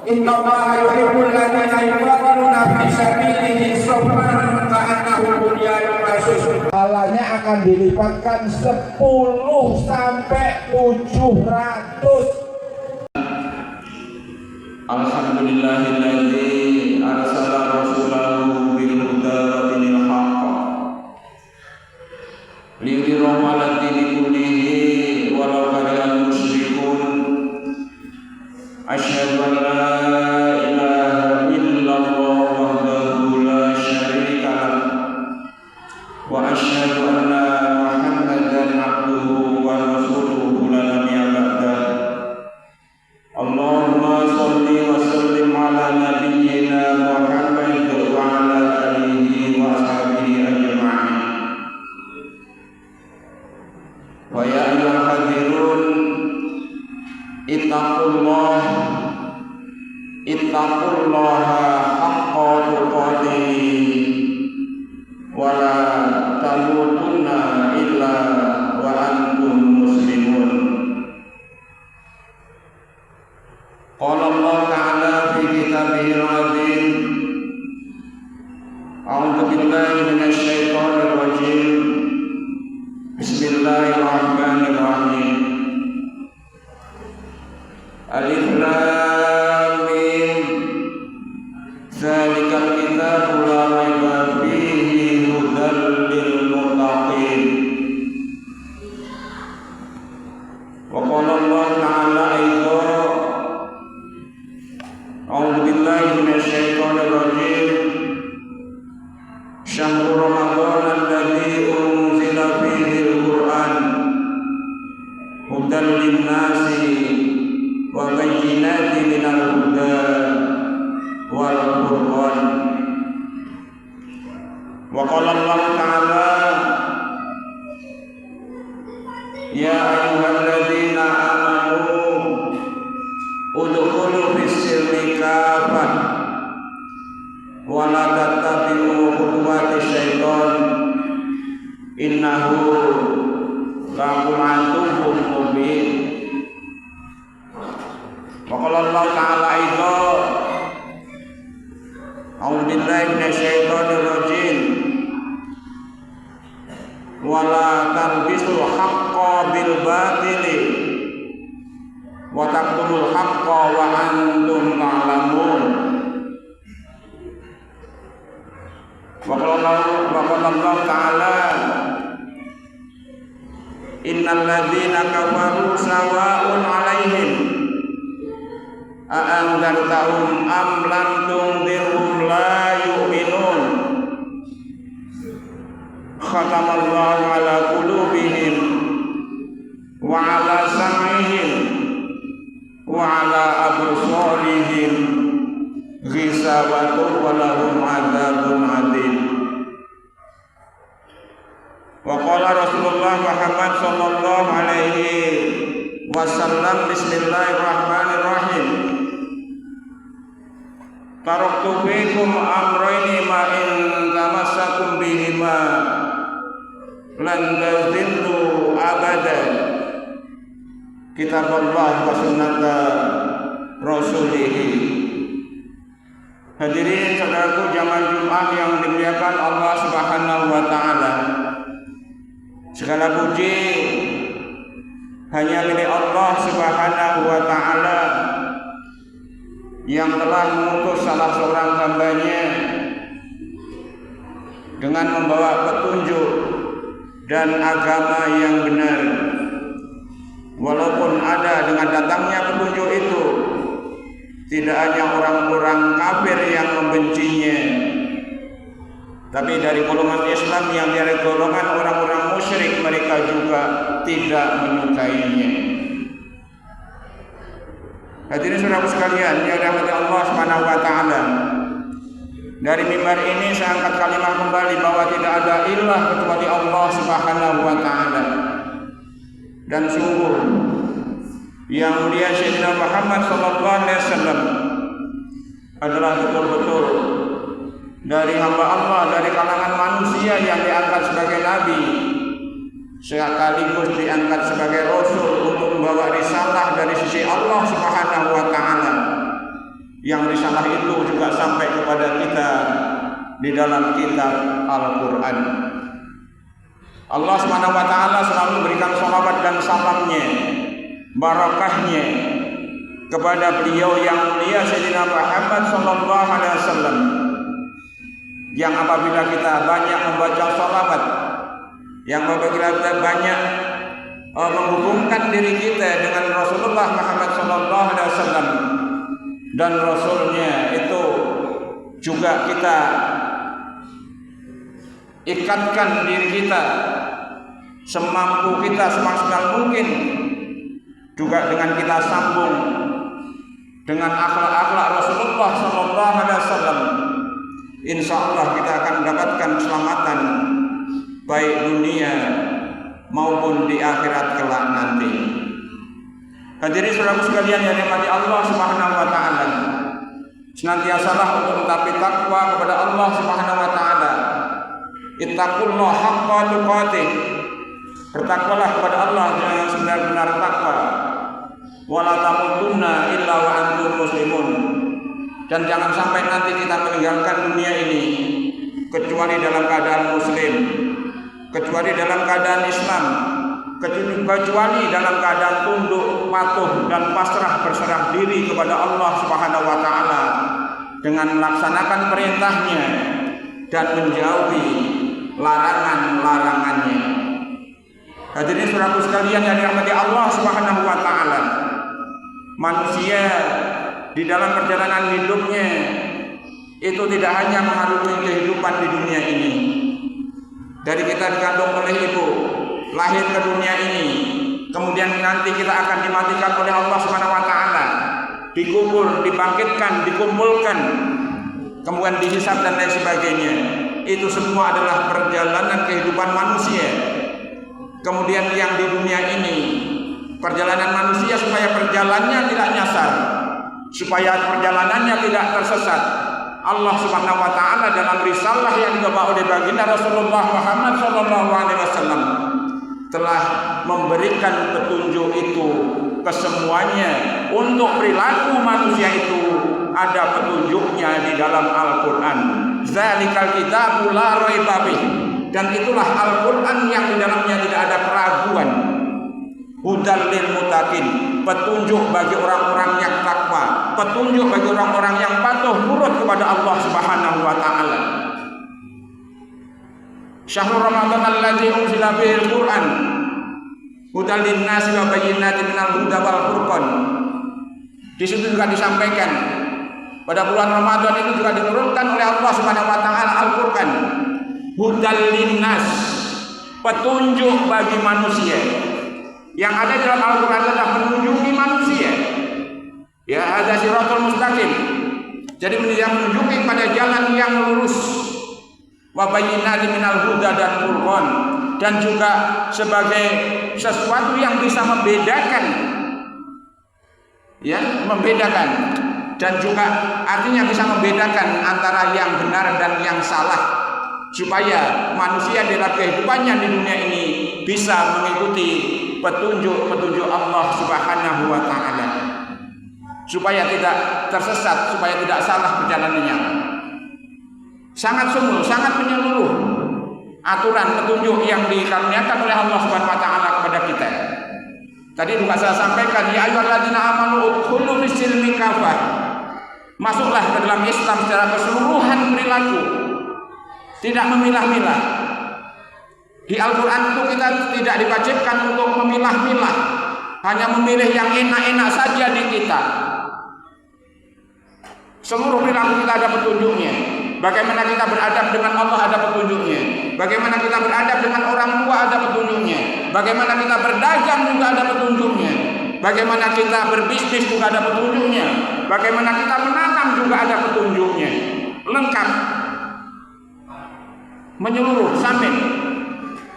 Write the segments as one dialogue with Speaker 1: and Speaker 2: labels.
Speaker 1: Innallaha yuhibbul ladzina yuqatiluna fi sabilihi saffan ka'annahum bunyanun marsus. Pahalanya akan dilipatkan 10 sampai 700.
Speaker 2: Alhamdulillahilladzi arsala rasulahu bil huda wa dinil haqq liyudhhirahu 'ala dini kullihi walau karihal musyrikun. Asyhadu an la ilaha illallah wahdahu la syarika lah wa asyhadu anna Muhammadan 'abduhu wa rasuluhu la nabiyya ba'dah. Allahumma shalli wa sallim ala nabiyyina Muhammad wa ala alihi wa ashabihi ajma'in. Wa ya ayyuhal hadirun ittaqullaha haqqa tuqatih wa la tamutunna illa wa antum muslimun. Qala Allah Ta'ala fi kitabihil azim. A'udzu billahi minasy syaithanir rajim. Bismillahirrahmanirrahim. Alif lam mim. Dzalikal kitabu la raiba fihi hudan lil muttaqin. Wa qala Allah Ta'ala aidan. A'udzu billahi minasy syaithanir rajim. Syahrul Ramadan alladzi unzila fihi al-Qur'an hudan lin-nasi wa bayyinatin minal huda wal furqan. Wa qala Allah Ta'ala ya ayyuhalladzina amanu udkhulu fis-silmi kafah wa la tattabi'u khutuwati syaitan innahu lakum aduwwun mubin. Wa qala Allah Ta'ala aidan a'udzu billahi minasy syaithanir rajim wa la talbisul haqqo bil batili wa taqtumul haqqo wa antum ta'lamun. Wa qala Allah Ta'ala innal ladzina kafaru sawa'un 'alaihim a anzartahum am lam tunzirhum la yu'minun. Khatamallahu 'ala qulubihim wa 'ala sam'ihim wa 'ala absarihim ghisawatun wa lahum 'adzabun 'adzim. Wa qala Rasulullah Muhammad sallallahu alaihi wasallam bismillahirrahmanirrahim. Taraktu fikum amrayni ma in tamassakum bihima lan tadillu abada. Kitab Allah wa sunnata rasulih. Hadirin saudaraku jamaah Jumat yang dimuliakan Allah Subhanahu wa taala. Segala puji hanya milik Allah Subhanahu wa taala yang telah mengutus salah seorang hamba-Nya dengan membawa petunjuk dan agama yang benar. Walaupun ada dengan datangnya petunjuk itu tidak hanya orang-orang kafir yang membencinya, tapi dari golongan Islam yang dari golongan orang-orang musyrik mereka juga tidak menyukainya. Hadirin saudaraku sekalian yang dirahmati Allah Subhanahu wa taala. Dari mimbar ini saya angkat kalimat kembali bahwa tidak ada ilah kecuali Allah Subhanahu wa taala. Dan sungguh yang mulia Sayyidina Muhammad sallallahu alaihi wasallam adalah betul-betul dari hamba Allah, dari kalangan manusia yang diangkat sebagai nabi, sekaligus diangkat sebagai rasul untuk membawa risalah dari sisi Allah Subhanahu wa taala. yang risalah itu juga sampai kepada kita di dalam kitab Al-Quran. Allah Subhanahu wa Ta'ala selalu memberikan salawat dan salamnya, barakahnya kepada beliau yang mulia Sayyidina Muhammad sallallahu alaihi wasallam, yang apabila kita banyak membaca salawat, yang apabila kita banyak menghubungkan diri kita dengan Rasulullah Muhammad sallallahu alaihi wasallam dan Rasulnya, itu juga kita ikatkan diri kita semampu kita, semaksimal mungkin, juga dengan kita sambung dengan akhlak-akhlak Rasulullah sallallahu alaihi wasallam, insyaallah kita akan mendapatkan keselamatan baik dunia maupun di akhirat kelak nanti. Hadirin saudaraku sekalian yang dirahmati Allah Subhanahu wa taala, senantiasalah untuk mentaati takwa kepada Allah Subhanahu wa taala. Ittaqullaha haqqa tuqatih. Bertakwalah kepada Allah dengan sebenar-benar takwa. Wala tamutunna illa wa antum muslimun. Dan jangan sampai nanti kita meninggalkan dunia ini kecuali dalam keadaan muslim, kecuali dalam keadaan Islam, kecuali dalam keadaan tunduk, patuh dan pasrah berserah diri kepada Allah Subhanahu wa taala dengan melaksanakan perintahnya dan menjauhi larangan-larangannya. Hadirin saudaraku sekalian yang dirahmati Allah Subhanahu wa taala, manusia di dalam perjalanan hidupnya itu tidak hanya mengarungi kehidupan di dunia ini. Dari kita dikandung oleh ibu, lahir ke dunia ini, kemudian nanti kita akan dimatikan oleh Allah Subhanahu wa taala, dikubur, dibangkitkan, dikumpulkan, kemudian dihisab dan lain sebagainya. Itu semua adalah perjalanan kehidupan manusia. Kemudian yang di dunia ini, perjalanan manusia supaya perjalanannya tidak nyasar, supaya perjalanannya tidak tersesat, Allah Subhanahu wa taala dalam risalah yang dibawa oleh baginda Rasulullah Muhammad sallallahu alaihi wasallam telah memberikan petunjuk itu ke semuanya. Untuk perilaku manusia itu ada petunjuknya di dalam Al-Qur'an. Zalikal kitabu la raiba bih. Dan itulah Al-Qur'an yang di dalamnya tidak ada keraguan. Hudal lil muttaqin, petunjuk bagi orang-orang yang takwa, petunjuk bagi orang-orang yang patuh nurut kepada Allah Subhanahu wa taala. Syahrul Ramadan allazi unzila fihil Qur'an hudal linnasi wa bayyinatin minal huda wal furqan. Di situ juga disampaikan pada bulan Ramadan itu juga diturunkan oleh Allah Subhanahu wa taala Al-Qur'an. Hudal linnas, petunjuk bagi manusia. Yang ada dalam Al-Quran adalah menunjuki manusia. Ya, ada siratul mustaqim. Jadi yang menunjuki pada jalan yang lurus. Wa bayyinatin minal huda dan furqan, dan juga sebagai sesuatu yang bisa membedakan. Ya, membedakan, dan juga artinya bisa membedakan antara yang benar dan yang salah, supaya manusia dalam kehidupannya di dunia ini bisa mengikuti petunjuk-petunjuk Allah Subhanahu wa taala, supaya tidak tersesat, supaya tidak salah perjalanannya. Sangat sumul, sangat menyeluruh aturan petunjuk yang dikaruniakan oleh Allah Subhanahu wa taala kepada kita. Tadi juga saya sampaikan, ya ayyuhalladzina amanu udkhulu fis-silmi kafah. Masuklah ke dalam Islam secara keseluruhan perilaku, tidak memilah-milah. Di Al-Quran itu kita tidak diwajibkan untuk memilah-milah, hanya memilih yang enak-enak saja di kita. Seluruh perilaku kita ada petunjuknya. Bagaimana kita beradab dengan Allah ada petunjuknya. Bagaimana kita beradab dengan orang tua ada petunjuknya. Bagaimana kita berdagang juga ada petunjuknya. Bagaimana kita berbisnis juga ada petunjuknya. Bagaimana kita menanam juga ada petunjuknya. Lengkap, menyeluruh sampai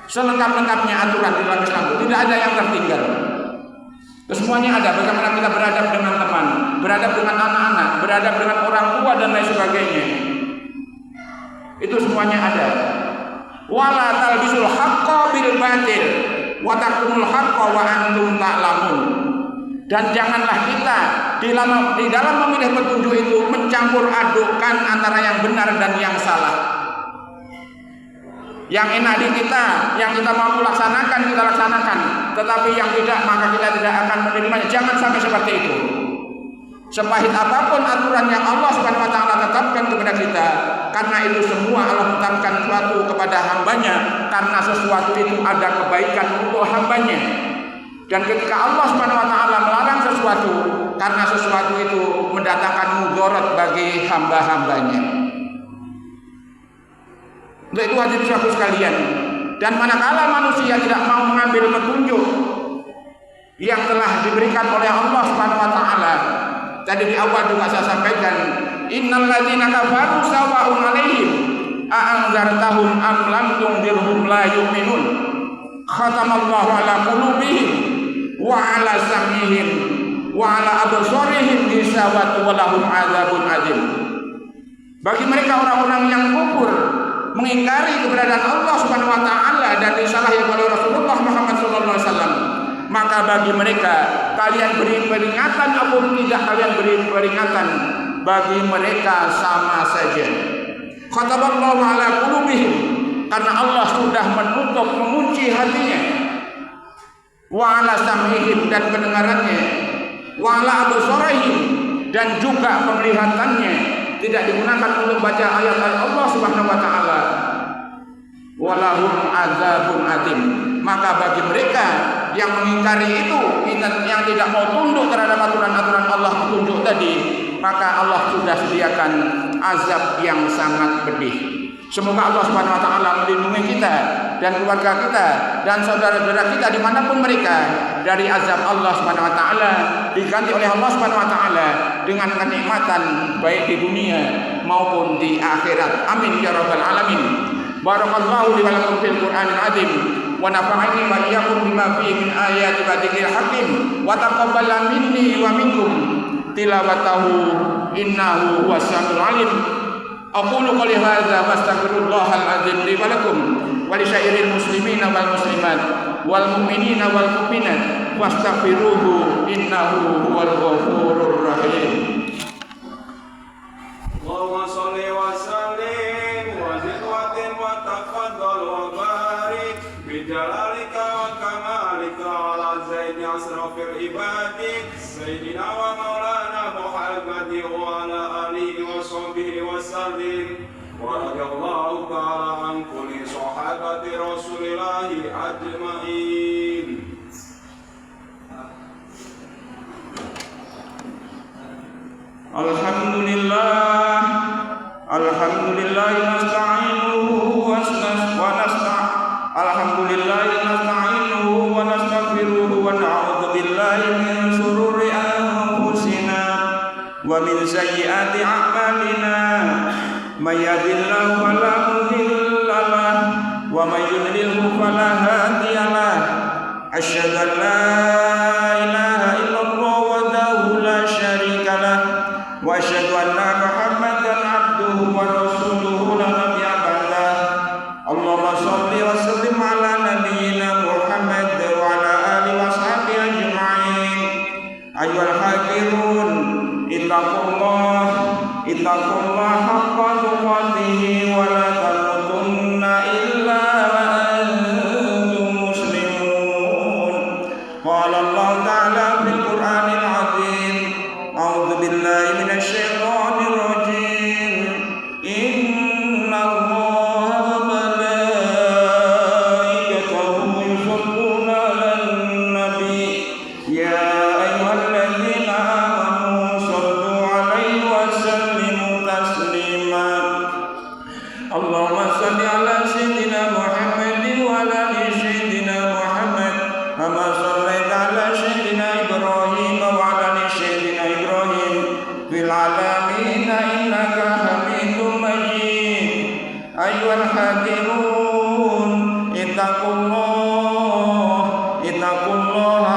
Speaker 2: selengkap-lengkapnya aturan di dalam Islam. Tidak ada yang tertinggal. Semuanya ada. Bagaimana kita beradab dengan teman, beradab dengan anak-anak, beradab dengan orang tua dan lain sebagainya. Itu semuanya ada. Wala talbisul haqqo bil batil wa taqtumul haqqo wa antum ta'lamun. Dan janganlah kita di dalam memilih petunjuk itu mencampur adukkan antara yang benar dan yang salah. Yang enak di kita, yang kita mampu laksanakan, kita laksanakan. Tetapi yang tidak, maka kita tidak akan menerimanya. Jangan sampai seperti itu. Sepahit apapun aturan yang Allah Subhanahu wa Ta'ala tetapkan kepada kita, karena itu semua Allah tetapkan suatu kepada hambanya, karena sesuatu itu ada kebaikan untuk hambanya. Dan ketika Allah Subhanahu wa Ta'ala melarang sesuatu, karena sesuatu itu mendatangkan mudarat bagi hamba-hambanya. Untuk itu hadirin sekalian, dan manakala manusia tidak mau mengambil petunjuk yang telah diberikan oleh Allah Subhanahu wa Ta'ala, tadi di awal juga saya sampaikan, innal ladzina kafaru sawa'un 'alaihim a'anzartahum am lam tunzirhum la yu'minun khatamallahu 'ala qulubihim wa 'ala sam'ihim wa 'ala absarihim ghishawatun wa lahum 'adzabun 'adzim. Bagi mereka orang-orang yang kufur, mengingkari keberadaan Allah Subhanahu wa Ta'ala dan disalahi oleh Rasulullah Muhammad SAW, maka bagi mereka kalian beri peringatan ataupun tidak kalian beri peringatan, bagi mereka sama saja. Khataballahu ala qulubihim, karena Allah sudah menutup, mengunci hatinya. Wa ala sam'ihim, dan pendengarannya. Wa ala absarihim, dan juga penglihatannya tidak digunakan untuk baca ayat-ayat Allah Subhanahu wa Ta'ala. Walahum adzabun adzim, maka bagi mereka yang mengingkari itu, yang tidak mau tunduk terhadap aturan-aturan Allah petunjuk tadi, maka Allah sudah sediakan azab yang sangat pedih. Semoga Allah Subhanahu wa Ta'ala melindungi kita dan keluarga kita dan saudara-saudara kita dimanapun mereka dari azab Allah Subhanahu wa Ta'ala, diganti oleh Allah Subhanahu wa Ta'ala dengan kenikmatan baik di dunia maupun di akhirat. Amin ya rabbal alamin. Barakallahu li wa lakum fil Qur'anil azim wa nafa'ani wa iyyakum bima fihi min ayati wa dzikril hakim wa taqabbal minni wa minkum tilawatahu innahu huwas samiul alim. Aqulu qali hadza wastaghfirullahal azim li wa lakum wa li syairil muslimina wal muslimat wal mu'minina wal mu'minat wastaghfiruhu innahu huwal ghafurur rahim.
Speaker 3: Allahumma shalli wa sallim wa zid wa tim wa tafaddal wa barik bi jalalika wa kamalika ala zaidi asrafil ibadik sayyidina wa maulana Muhammadin wa ala alihi wa sahbihi wa sallim wa radiyallahu ta'ala an kulli sahabati rasulillahi ajma'in.
Speaker 2: Alhamdulillah, alhamdulillah nasta'inuhu wa nasta'inuhu wa nastaghfiruhu wa na'udzu billahi min shururi anfusina wa min sayyiati a'malina. May yahdihillahu fala mudilla lahu wa may yudlilhu fala hadiya lahu. Asyhadu an la ilaha illallah wahdahu la syarika lahu wa asyhadu anna Muhammadan abduhu wa rasuluhu la nabiyya ba'dah. Allahumma shalli wa sallim ala nabiyyina Muhammad wa ala alihi wa sahbihi ajma'in. Ayyuhal hafirun ittaqullah haqqa tuqatih wa la tamutunna illa wa antum muslimun. Qala Allah ta'ala fil Qur'anil azim, a'udzu billahi minasy syaithanir rajim. Inna Allaha wa malaikatahu yusholluna 'alan nabi ya ayyuhalladzina amanu shallu 'alaihi wa sallimu taslima. Allahumma shalli 'ala sayyidina Muhammadin wa 'ala ali sayyidina Muhammad kama shallaita 'ala sayyidina Ibrahim wa 'ala ali sayyidina Ibrahim fil 'alamin innaka Hamidum Majid. Ayyuhal hadirun ittaqullaha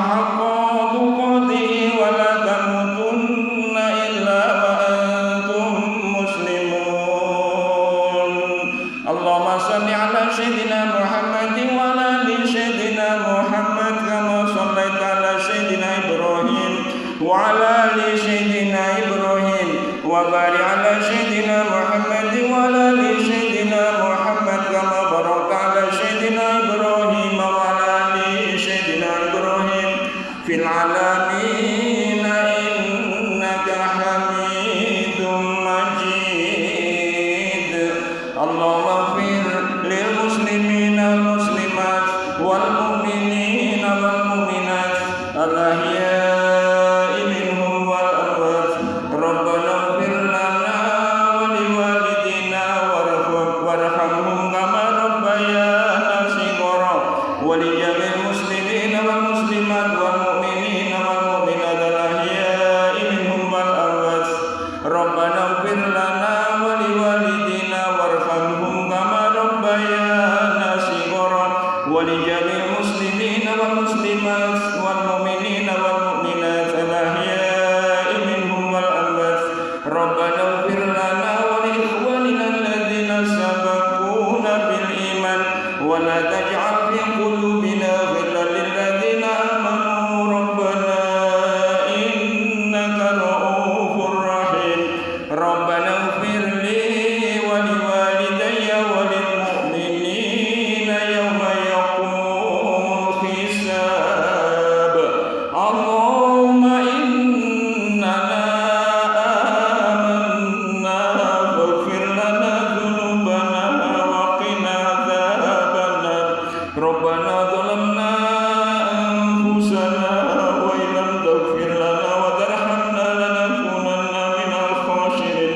Speaker 2: haqqa tuqatih wa la tamutunna illa wa antum muslimun. Allahumma shalli 'ala sayyidina Muhammadin wa 'ala ali sayyidina Muhammad kama shallaita 'ala sayyidina Ibrahim wa 'ala ali وبارك على سيدنا محمد وعلى آل سيدنا محمد كما باركت على سيدنا إبراهيم وعلى آل سيدنا إبراهيم في العالمين إنك حميد مجيد. اللهم اغفر للمسلمين والمسلمات والمؤمنين والمؤمنات الأحياء منهم والأموات. ربنا اغفر لنا ولوالدينا وارحمهم كما ربيانا صغارا ولجميع المسلمين والمسلمات والمؤمنين والمؤمنات الأحياء منهم والأموات. ربنا اغفر لنا ولوالدينا وارحمهم كما ربيانا صغارا ولجميع المسلمين والمسلمات والمؤمنين والمؤمنات الأحياء منهم والأموات. ربنا اغفر لنا ولإخواننا الذين سبقونا بالإيمان ولا تجعل في قلوبنا غلا للذين آمنوا ربنا إنك رؤوف رحيم. ربنا اغفر لي ولوالدي وللمؤمنين يوم يقوم الحساب. اللهم إننا آمنا فاغفر لنا ذنوبنا وقنا عذاب النار. ربنا ظلمنا أنفسنا وإن لم تغفر لنا وترحمنا لنكونن من الخاسرين.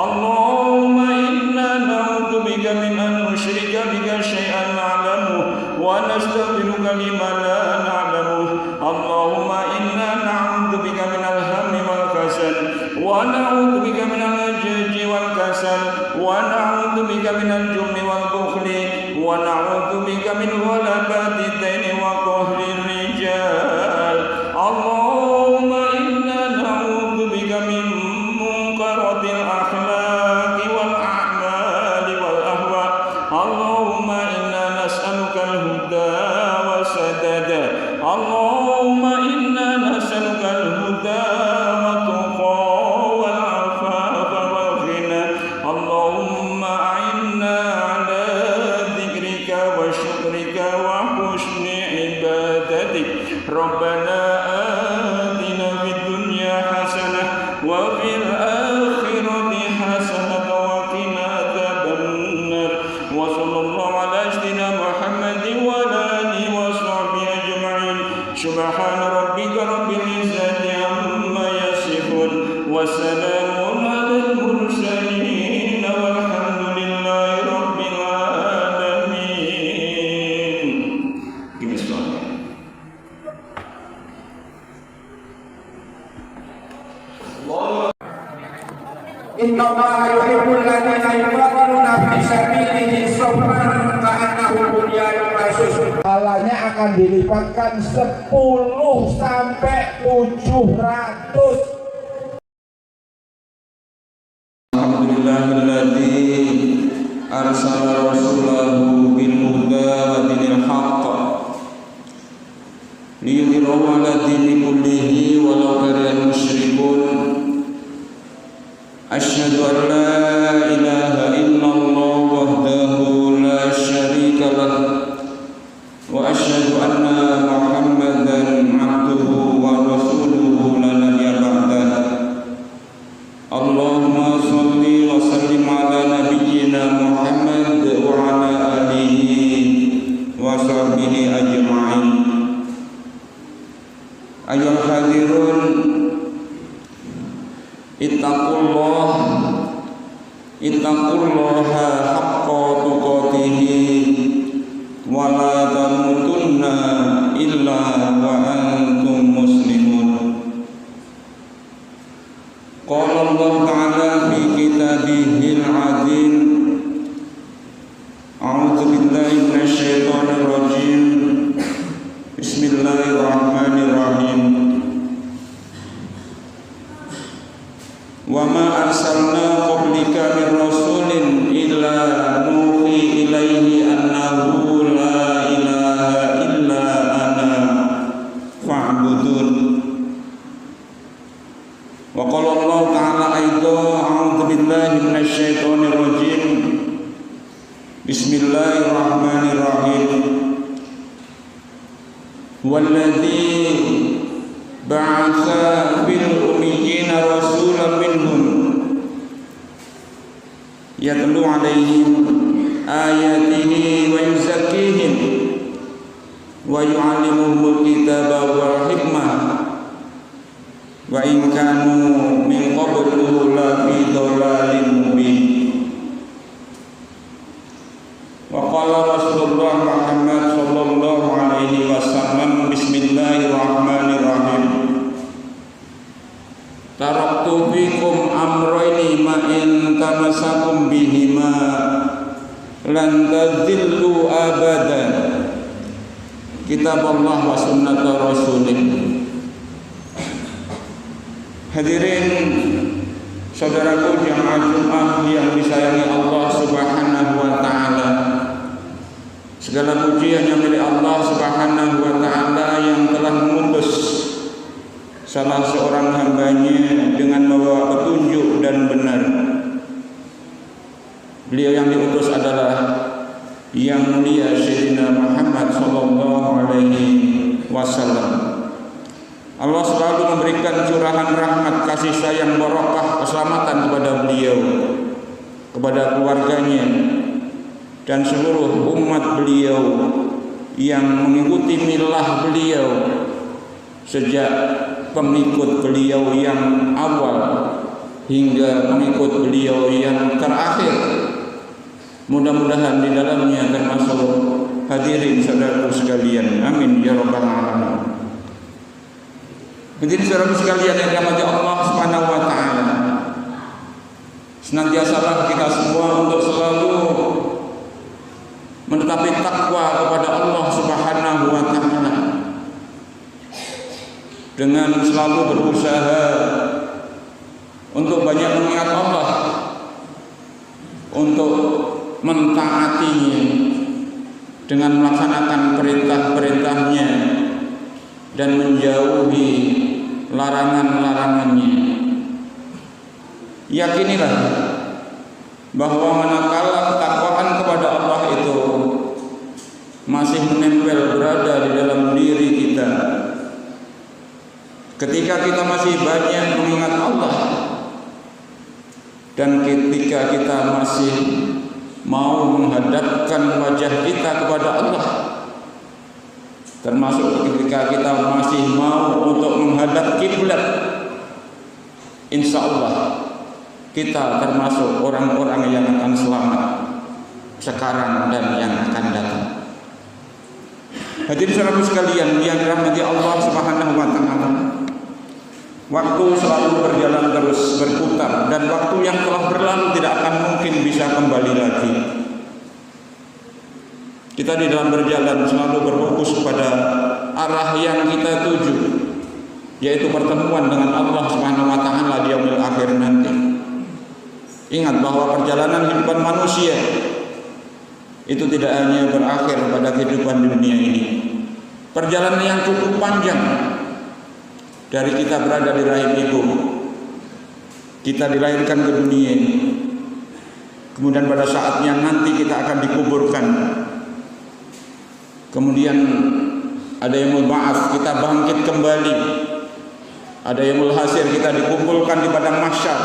Speaker 2: اللهم إنا نعوذ بك من أن نشرك بك شيئا نعلمه ونستغفرك لما لا نعلمه. اللهم إنا نعوذ بك من الهم والكسل ونعوذ بك من العجز والكسل ونعوذ بك من الجبن والبخل ونعوذ بك من غلبة الدين وقهر الرجال. اللهم إنا نعوذ بك من منكرات الأخلاق والأعمال والأهواء. اللهم إنا نسألك الهدى والسداد. اللهم إنا نسألك الهدى والتقى والعفاف والغنى. اللهم أعنا على ذكرك وشكرك وحسن عبادتك. ربنا آتنا في الدنيا حسنة وفي الآخرة حسنة وقنا عذاب النار. وصلى الله على سيدنا محمد وعلى آله وصحبه أجمعين. سبحان ربك رب العزة عما يصفون وسلام على المرسلين والحمد لله رب العالمين. Give me strong.
Speaker 1: Inna Allaha yuhibbul ladzina yuqatiluna fi sabilihi saffan ka'annahum bunyanun marsus. Pahalanya akan dilipatkan 10 sampai 700.
Speaker 2: Alhamdulillahilladzi arsala rasulahu bil huda wa dinil haqq liyudhhirahu 'ala dini kullihi walau karihal musyrikun. Asyhadu an la ilaha illallah wahdahu la syarika lah wa asyhadu anna Muhammadan 'abduhu wa rasuluhu la nabiyya ba'dah. Allahumma shalli wa sallim ala nabiyyina Muhammad wa ala alihi wa sahbihi ajma'in. Ayyuhal hadirun, ittaqullaha haqqa tuqatihi wa la tamutunna illa wa antum muslimun. Qala Allah Ta'ala fi kitabihil azim. A'udzu billahi minasy syaithanir rajim. Bismillahirrahmanirrahim. Wa ma arsalna qablika min rasulin illa nuhi ilaihi annahu la ilaha illa ana fa'budun. Wa qala Allah ta'ala aidan, a'udzu billahi minasyaitonir rajim. Bismillahirrahmanirrahim. Walladzi ba'atsa fil ummiyina rasulan minhum yatlu 'alaihim ayatihi wa yuzakkihim wa yu'allimuhumul kitaba wal hikmah wa in kanu min qablu la fi dhalalin mubin. Wa qala Rasulullah Muhammad sallallahu alaihi wasallam, bismillahirrahmanirrahim. Taraktu fikum amrayni ma in tamassakum bihima lan tadhillu abadan. Kitab Allah wa sunnat Rasulih. Hadirin saudaraku jamaah Jumat yang disayangi Allah Subhanahu wa taala. Segala pujian yang milik Allah Subhanahu wa taala yang telah mengutus salah seorang hambanya dengan membawa petunjuk dan benar. Beliau yang diutus adalah yang mulia Sayyidina Muhammad sallallahu alaihi wasallam. Allah selalu memberikan curahan rahmat, kasih sayang, barokah, keselamatan kepada beliau, kepada keluarganya, dan seluruh umat beliau yang mengikuti milah beliau sejak pengikut beliau yang awal hingga pengikut beliau yang terakhir. Mudah-mudahan di dalamnya termasuk hadirin saudaraku sekalian. Amin ya rabbal alamin. Hadirin saudaraku sekalian yang dirahmati Allah Subhanahu wa taala. Senantiasalah kita semua untuk selalu menetapi takwa kepada Allah Subhanahu wa taala dengan selalu berusaha untuk banyak mengingat Allah, untuk mentaatinya dengan melaksanakan perintah-perintahnya dan menjauhi larangan-larangannya. Yakinilah bahwa manakala ketakwaan kepada Allah itu masih menempel berada di dalam diri kita, ketika kita masih banyak mengingat Allah, dan ketika kita masih mau menghadapkan wajah kita kepada Allah, termasuk ketika kita masih mau untuk menghadap kiblat, insya Allah kita termasuk orang-orang yang akan selamat sekarang dan yang akan datang. Hadirin saudaraku sekalian yang dirahmati Allah Subhanahu wa taala, waktu selalu berjalan terus berputar, dan waktu yang telah berlalu tidak akan mungkin bisa kembali lagi. Kita di dalam berjalan selalu berfokus pada arah yang kita tuju, yaitu pertemuan dengan Allah Subhanahu wa taala di yaumil akhir nanti. Ingat bahwa perjalanan kehidupan manusia itu tidak hanya berakhir pada kehidupan dunia ini. Perjalanan yang cukup panjang dari kita berada di rahim ibu, kita dilahirkan ke dunia, kemudian pada saatnya nanti kita akan dikuburkan, kemudian ada yaumul ba'ats, kita bangkit kembali, ada yaumul hasyr, kita dikumpulkan di padang mahsyar,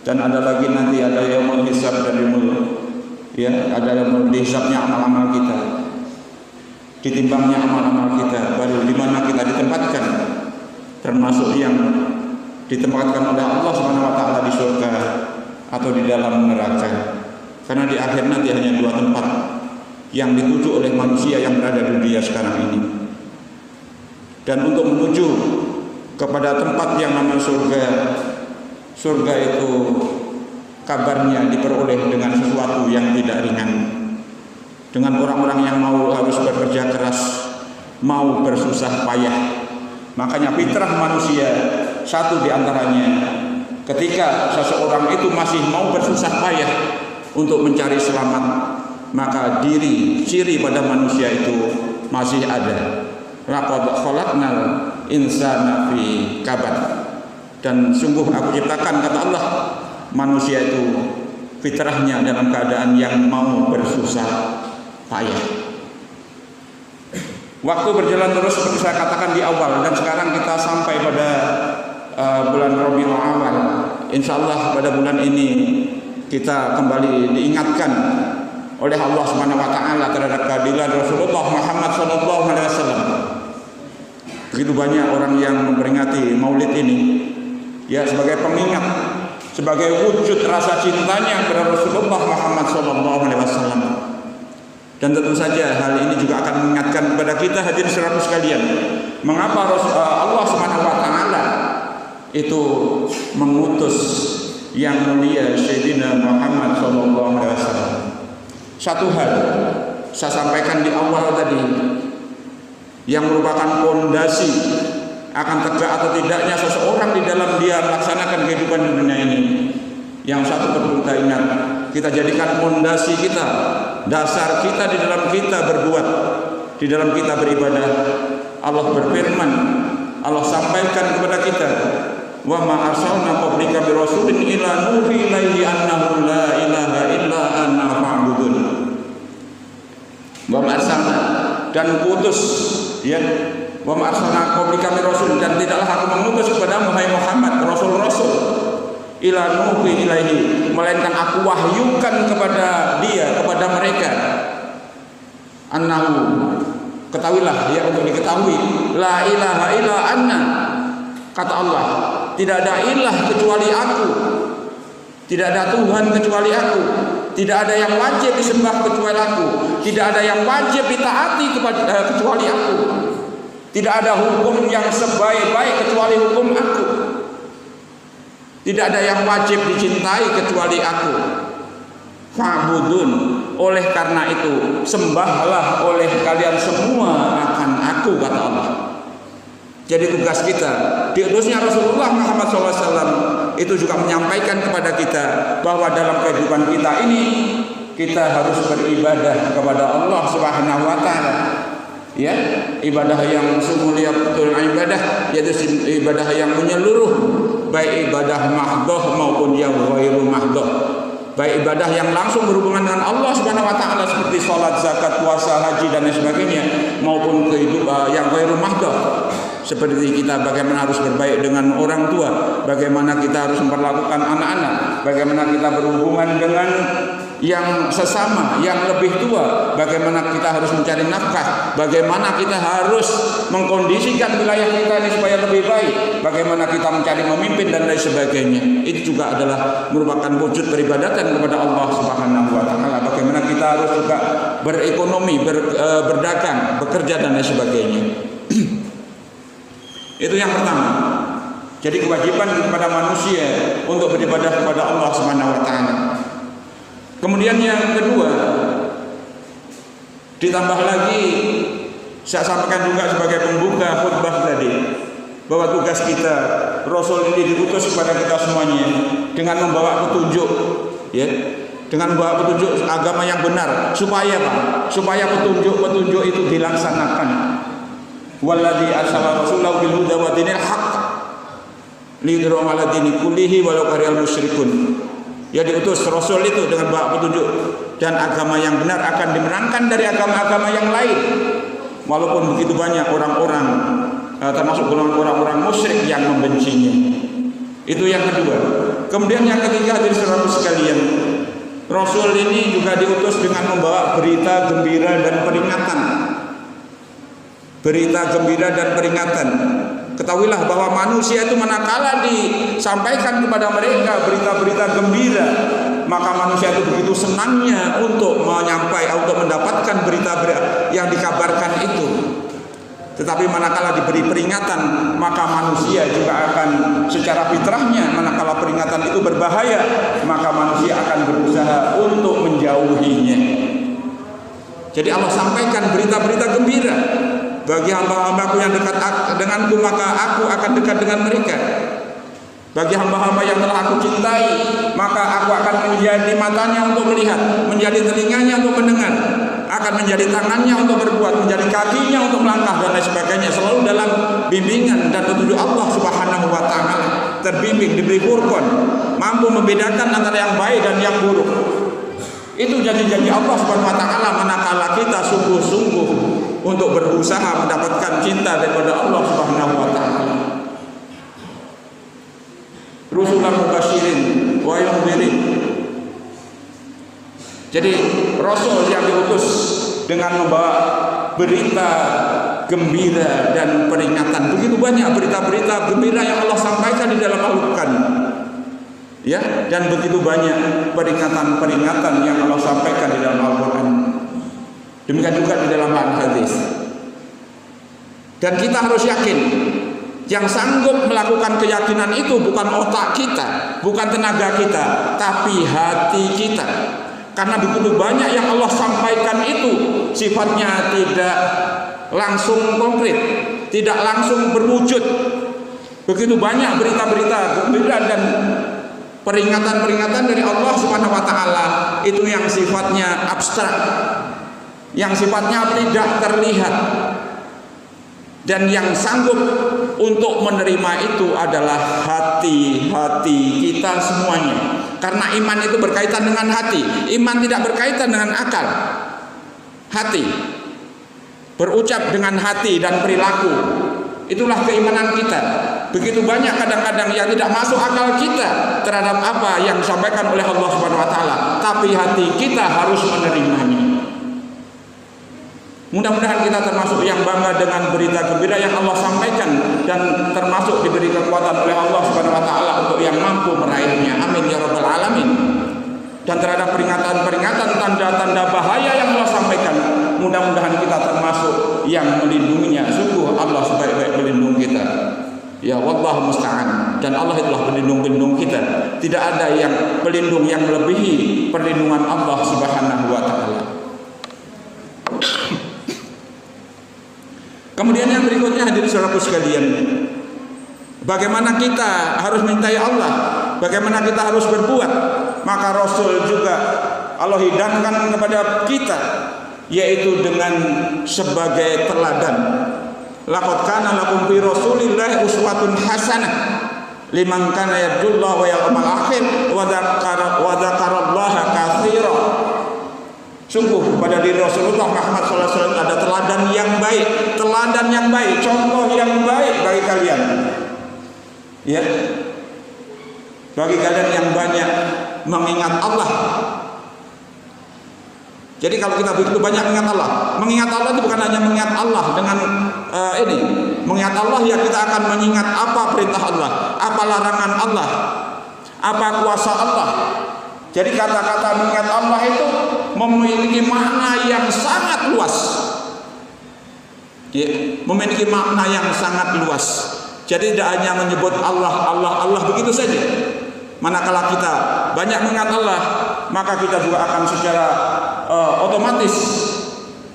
Speaker 2: dan ada lagi nanti ada yaumul hisab dan ada yaumul hisabnya amal-amal kita, ditimbangnya amal-amal kita, baru di mana kita ditempatkan, termasuk yang ditempatkan oleh Allah Subhanahu wa taala di surga atau di dalam neraka. Karena di akhir nanti hanya dua tempat yang dituju oleh manusia yang berada di dunia sekarang ini. Dan untuk menuju kepada tempat yang namanya surga, surga itu kabarnya diperoleh dengan sesuatu yang tidak ringan, dengan orang-orang yang mau harus bekerja keras, mau bersusah payah. Makanya fitrah manusia satu diantaranya, ketika seseorang itu masih mau bersusah payah untuk mencari selamat, maka ciri pada manusia itu masih ada. Laqad khalaqnal insana fi kabad. Dan sungguh aku ciptakan, kata Allah, manusia itu fitrahnya dalam keadaan yang mau bersusah payah. Waktu berjalan terus seperti saya katakan di awal, dan sekarang kita sampai pada bulan Rabiul Awal. Insya Allah pada bulan ini kita kembali diingatkan oleh Allah Subhanahu Wa Taala terhadap keadilan Rasulullah Muhammad SAW. Begitu banyak orang yang memperingati Maulid ini, ya, sebagai pengingat, sebagai wujud rasa cintanya kepada Rasulullah Muhammad SAW. Dan tentu saja hal ini juga akan mengingatkan kepada kita hadirin saudara sekalian, mengapa Allah Subhanahu Wa Taala itu mengutus yang mulia Sayyidina Muhammad SAW. Satu hal saya sampaikan di awal tadi, yang merupakan fondasi akan tegak atau tidaknya seseorang di dalam dia melaksanakan kehidupan di dunia ini. Yang satu perlu kita ingat, kita jadikan fondasi kita, dasar kita di dalam kita berbuat, di dalam kita beribadah. Allah berfirman, Allah sampaikan kepada kita, wa ma arsalna qablika bi rasulin illa nuhi ilaihi annahu la ilaha illa ana fa'budun. Wa ma arsalna, dan kutus, ya, wa ma arsalna qablika bi rasul, dan tidaklah aku mengutus kepada Muhammad rasul-rasul ila nuhi ilaihi, melainkan aku wahyukan kepada dia, kepada mereka, annahu, ketahuilah, ya, untuk diketahui, la ilaha illa anna, kata Allah, tidak ada ilah kecuali aku, tidak ada Tuhan kecuali aku, tidak ada yang wajib disembah kecuali aku, tidak ada yang wajib ditaati kecuali aku, tidak ada hukum yang sebaik-baik kecuali hukum aku, tidak ada yang wajib dicintai kecuali aku. Fa'budun, oleh karena itu sembahlah oleh kalian semua akan aku, kata Allah. Jadi tugas kita, diutusnya Rasulullah Muhammad SAW itu juga menyampaikan kepada kita bahwa dalam kehidupan kita ini kita harus beribadah kepada Allah Subhanahu Wa Taala. Ya, ibadah yang mulia betul ibadah, yaitu ibadah yang menyeluruh, baik ibadah mahdoh maupun yang ghairu mahdoh, baik ibadah yang langsung berhubungan dengan Allah Subhanahu Wa Taala seperti sholat, zakat, puasa, haji dan lain sebagainya, maupun kehidupan yang ghairu mahdoh, seperti kita bagaimana harus berbaik dengan orang tua, bagaimana kita harus memperlakukan anak-anak, bagaimana kita berhubungan dengan yang sesama, yang lebih tua, bagaimana kita harus mencari nafkah, bagaimana kita harus mengkondisikan wilayah kita ini supaya lebih baik, bagaimana kita mencari memimpin dan lain sebagainya. Itu juga adalah merupakan wujud peribadatan kepada Allah Subhanahu Wa Taala. Bagaimana kita harus juga berekonomi, berdagang, bekerja dan lain sebagainya. Itu yang pertama. Jadi kewajiban kepada manusia untuk beribadah kepada Allah Subhanahu Wa Taala. Kemudian yang kedua, ditambah lagi saya sampaikan juga sebagai pembuka khutbah tadi, bahwa tugas kita, Rasul ini diutus kepada kita semuanya dengan membawa petunjuk, ya, dengan membawa petunjuk agama yang benar, supaya apa? Supaya petunjuk itu dilaksanakan. Walladzi arsala rasulahu bil huda wa dinil haqq liyudhhirahu 'ala dini kullihi walau karihal musyrikun. Ya, diutus Rasul itu dengan bawa petunjuk dan agama yang benar akan dimenangkan dari agama-agama yang lain, walaupun begitu banyak orang-orang termasuk golongan orang-orang musyrik yang membencinya. Itu yang kedua. Kemudian yang ketiga, hadirin saudara sekalian, Rasul ini juga diutus dengan membawa berita gembira dan peringatan. Berita gembira dan peringatan. Ketahuilah bahwa manusia itu manakala disampaikan kepada mereka berita-berita gembira, maka manusia itu begitu senangnya untuk untuk mendapatkan berita-berita yang dikabarkan itu. Tetapi manakala diberi peringatan, maka manusia juga akan secara fitrahnya, manakala peringatan itu berbahaya, maka manusia akan berusaha untuk menjauhinya. Jadi Allah sampaikan berita-berita gembira. Bagi hamba-hambaku yang dekat denganku, maka aku akan dekat dengan mereka. Bagi hamba-hamba yang telah aku cintai, maka aku akan menjadi matanya untuk melihat, menjadi telinganya untuk mendengar, akan menjadi tangannya untuk berbuat, menjadi kakinya untuk melangkah dan lain sebagainya, selalu dalam bimbingan dan petunjuk Allah Subhanahu Wa Taala. terbimbing, diberi furqan, mampu membedakan antara yang baik dan yang buruk. Itu janji-janji Allah Subhanahu wa taala manakala kita sungguh-sungguh untuk berusaha mendapatkan cinta daripada Allah Subhanahu wa taala. Rusulan mubasyirin wa yunzirin. Jadi Rasul yang diutus dengan membawa berita gembira dan peringatan. Begitu banyak berita-berita gembira yang Allah sampaikan di dalam Al-Quran, ya, dan begitu banyak peringatan-peringatan yang Allah sampaikan di dalam Al-Quran. Demikian juga di dalam hadis. Dan kita harus yakin, yang sanggup melakukan keyakinan itu bukan otak kita, bukan tenaga kita, tapi hati kita. Karena begitu banyak yang Allah sampaikan itu sifatnya tidak langsung konkret, tidak langsung berwujud. Begitu banyak berita-berita gembira dan peringatan-peringatan dari Allah Subhanahu wa taala itu yang sifatnya abstrak, yang sifatnya tidak terlihat. Dan yang sanggup untuk menerima itu adalah hati-hati kita semuanya. Karena iman itu berkaitan dengan hati. Iman tidak berkaitan dengan akal. Hati. Berucap dengan hati dan perilaku. Itulah keimanan kita. Begitu banyak kadang-kadang yang tidak masuk akal kita terhadap apa yang disampaikan oleh Allah Subhanahu wa taala, tapi hati kita harus menerimanya. Mudah-mudahan kita termasuk yang bangga dengan berita gembira yang Allah sampaikan dan termasuk diberi kekuatan oleh Allah Subhanahu wa taala untuk yang mampu meraihnya. Amin ya rabbal alamin. Dan terhadap peringatan-peringatan, tanda-tanda bahaya yang Allah sampaikan, mudah-mudahan kita termasuk yang melindunginya. Sungguh Allah sebaik-baik pelindung kita. Ya wallahu musta'an. Dan Allah itulah pelindung-pelindung kita. Tidak ada yang pelindung yang melebihi perlindungan Allah Subhanahu wa taala. Kemudian yang berikutnya, hadirin saudaraku sekalian, bagaimana kita harus mencintai Allah, bagaimana kita harus berbuat. Maka Rasul juga Allah hidangkan kepada kita, yaitu dengan sebagai teladan. Laqad kana lakum fi Rasulillahi uswatun hasanah liman kana yarjullaha wal yawmal akhir wa dzakarallaha katsiran. Sungguh pada diri Rasulullah Muhammad SAW ada teladan yang baik, contoh yang baik bagi kalian, ya, bagi kalian yang banyak mengingat Allah. Jadi kalau kita begitu banyak mengingat Allah itu bukan hanya mengingat Allah dengan mengingat Allah, ya kita akan mengingat apa perintah Allah, apa larangan Allah, apa kuasa Allah. Jadi kata-kata mengingat Allah itu memiliki makna yang sangat luas, ya, memiliki makna yang sangat luas. Jadi tidak hanya menyebut Allah begitu saja. Manakala kita banyak mengingat Allah, maka kita juga akan secara otomatis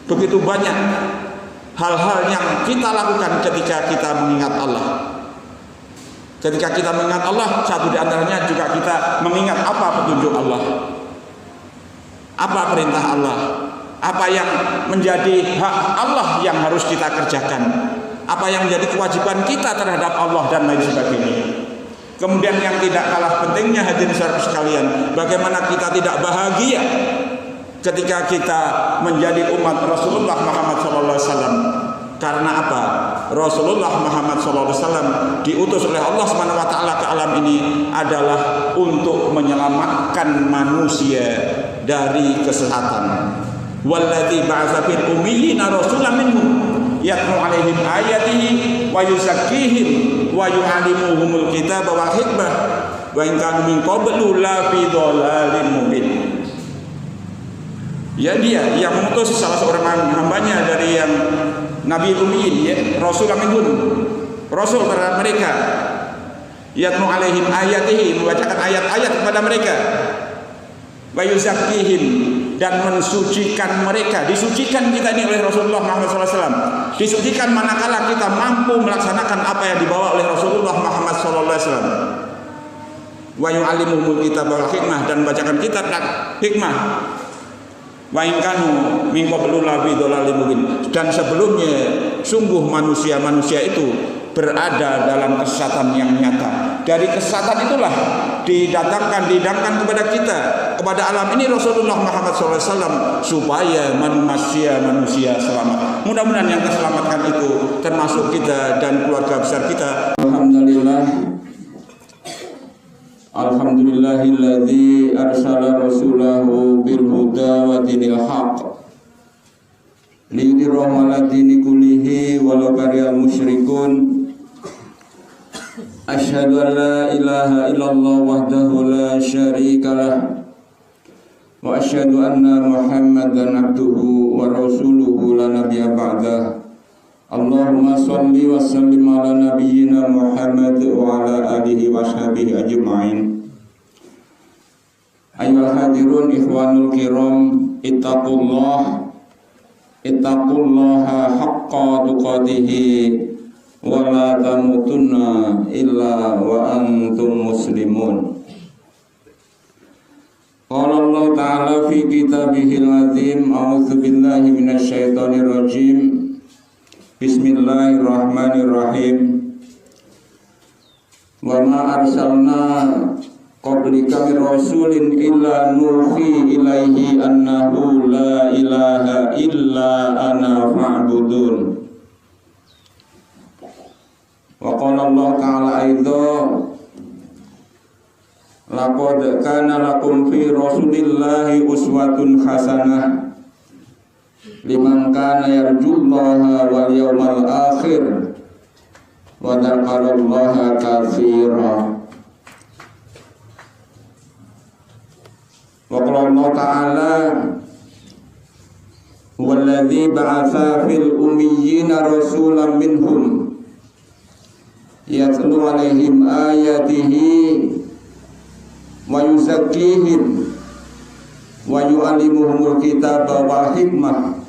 Speaker 2: begitu banyak hal-hal yang kita lakukan ketika kita mengingat Allah. Ketika kita mengingat Allah, satu di antaranya juga kita mengingat apa petunjuk Allah, apa perintah Allah, apa yang menjadi hak Allah yang harus kita kerjakan, apa yang menjadi kewajiban kita terhadap Allah dan lain sebagainya. Kemudian yang tidak kalah pentingnya, hadirin saudara sekalian, bagaimana kita tidak bahagia ketika kita menjadi umat Rasulullah Muhammad SAW. Karena apa? Rasulullah Muhammad SAW diutus oleh Allah Subhanahu wa taala ke alam ini adalah untuk menyelamatkan manusia dari kesesatan. Walladzi ba'atsa fil ummiyina rasulan minhum yatlu 'alaihim ayatihi wa yuzakkihim wa yu'allimuhumul kitaba wal hikmah wa in kanu min qablu la fi dhalalin mubin. Ya, dia yang mengutus salah seorang hambanya dari yang Nabi Ummiyin, ya, Rasul minhum, Rasul terhadap mereka, yatlu 'alaihim ayatihi, membacakan ayat-ayat kepada mereka, wa yuzakkihim, dan mensucikan mereka. Disucikan kita ini oleh Rasulullah Muhammad SAW. Disucikan manakala kita mampu melaksanakan apa yang dibawa oleh Rasulullah Muhammad SAW. Wa yu'allimuhumul kitaba wal hikmah, dan membacakan kitab dan hikmah. Wa in kanu min qablu la fi dhalalin mubin, dan sebelumnya sungguh manusia-manusia itu berada dalam kesesatan yang nyata. dari kesesatan itulah didangkan kepada kita, kepada alam ini Rasulullah Muhammad SAW, supaya manusia selamat. Mudah-mudahan yang terselamatkan itu termasuk kita dan keluarga besar kita. Alhamdulillahilladzi arsala rasulahu bil huda wa dinil haqq liyudhhirahu 'ala dini kullihi walau karihal musyrikun. Asyhadu an la ilaha illallah wahdahu la syarikalah wa asyhadu anna Muhammadan abduhu wa rasuluhu la nabiyya ba'dah. Allahumma shalli wa sallim ala nabiyyina Muhammad wa ala alihi wa sahbihi ajma'in. Ayyuhal hadirun ikhwanul kiram, ittaqullaha haqqa tuqatihi wa la tamutunna illa wa antum muslimun. Qala Allah ta'ala fi kitabihil azim, a'udzu billahi minasy syaithanir rajim. Bismillahirrahmanirrahim. Wa ma arsalna qablika min rasulin illa nuhi ilaihi annahu la ilaha illa ana fa'budun. Wa qala Allah ta'ala aidan, laqad kana lakum fi rasulillahi uswatun hasanah liman kana yarjullaha wal yawmal akhir wa dzakarallaha katsira. Wa qala Allah ta'ala huwallazi ba'atsa fil ummiyina rasulan minhum yatlu 'alaihim ayatihi wa yuzakkihim wa yu'allimuhumul kitaba wal hikmah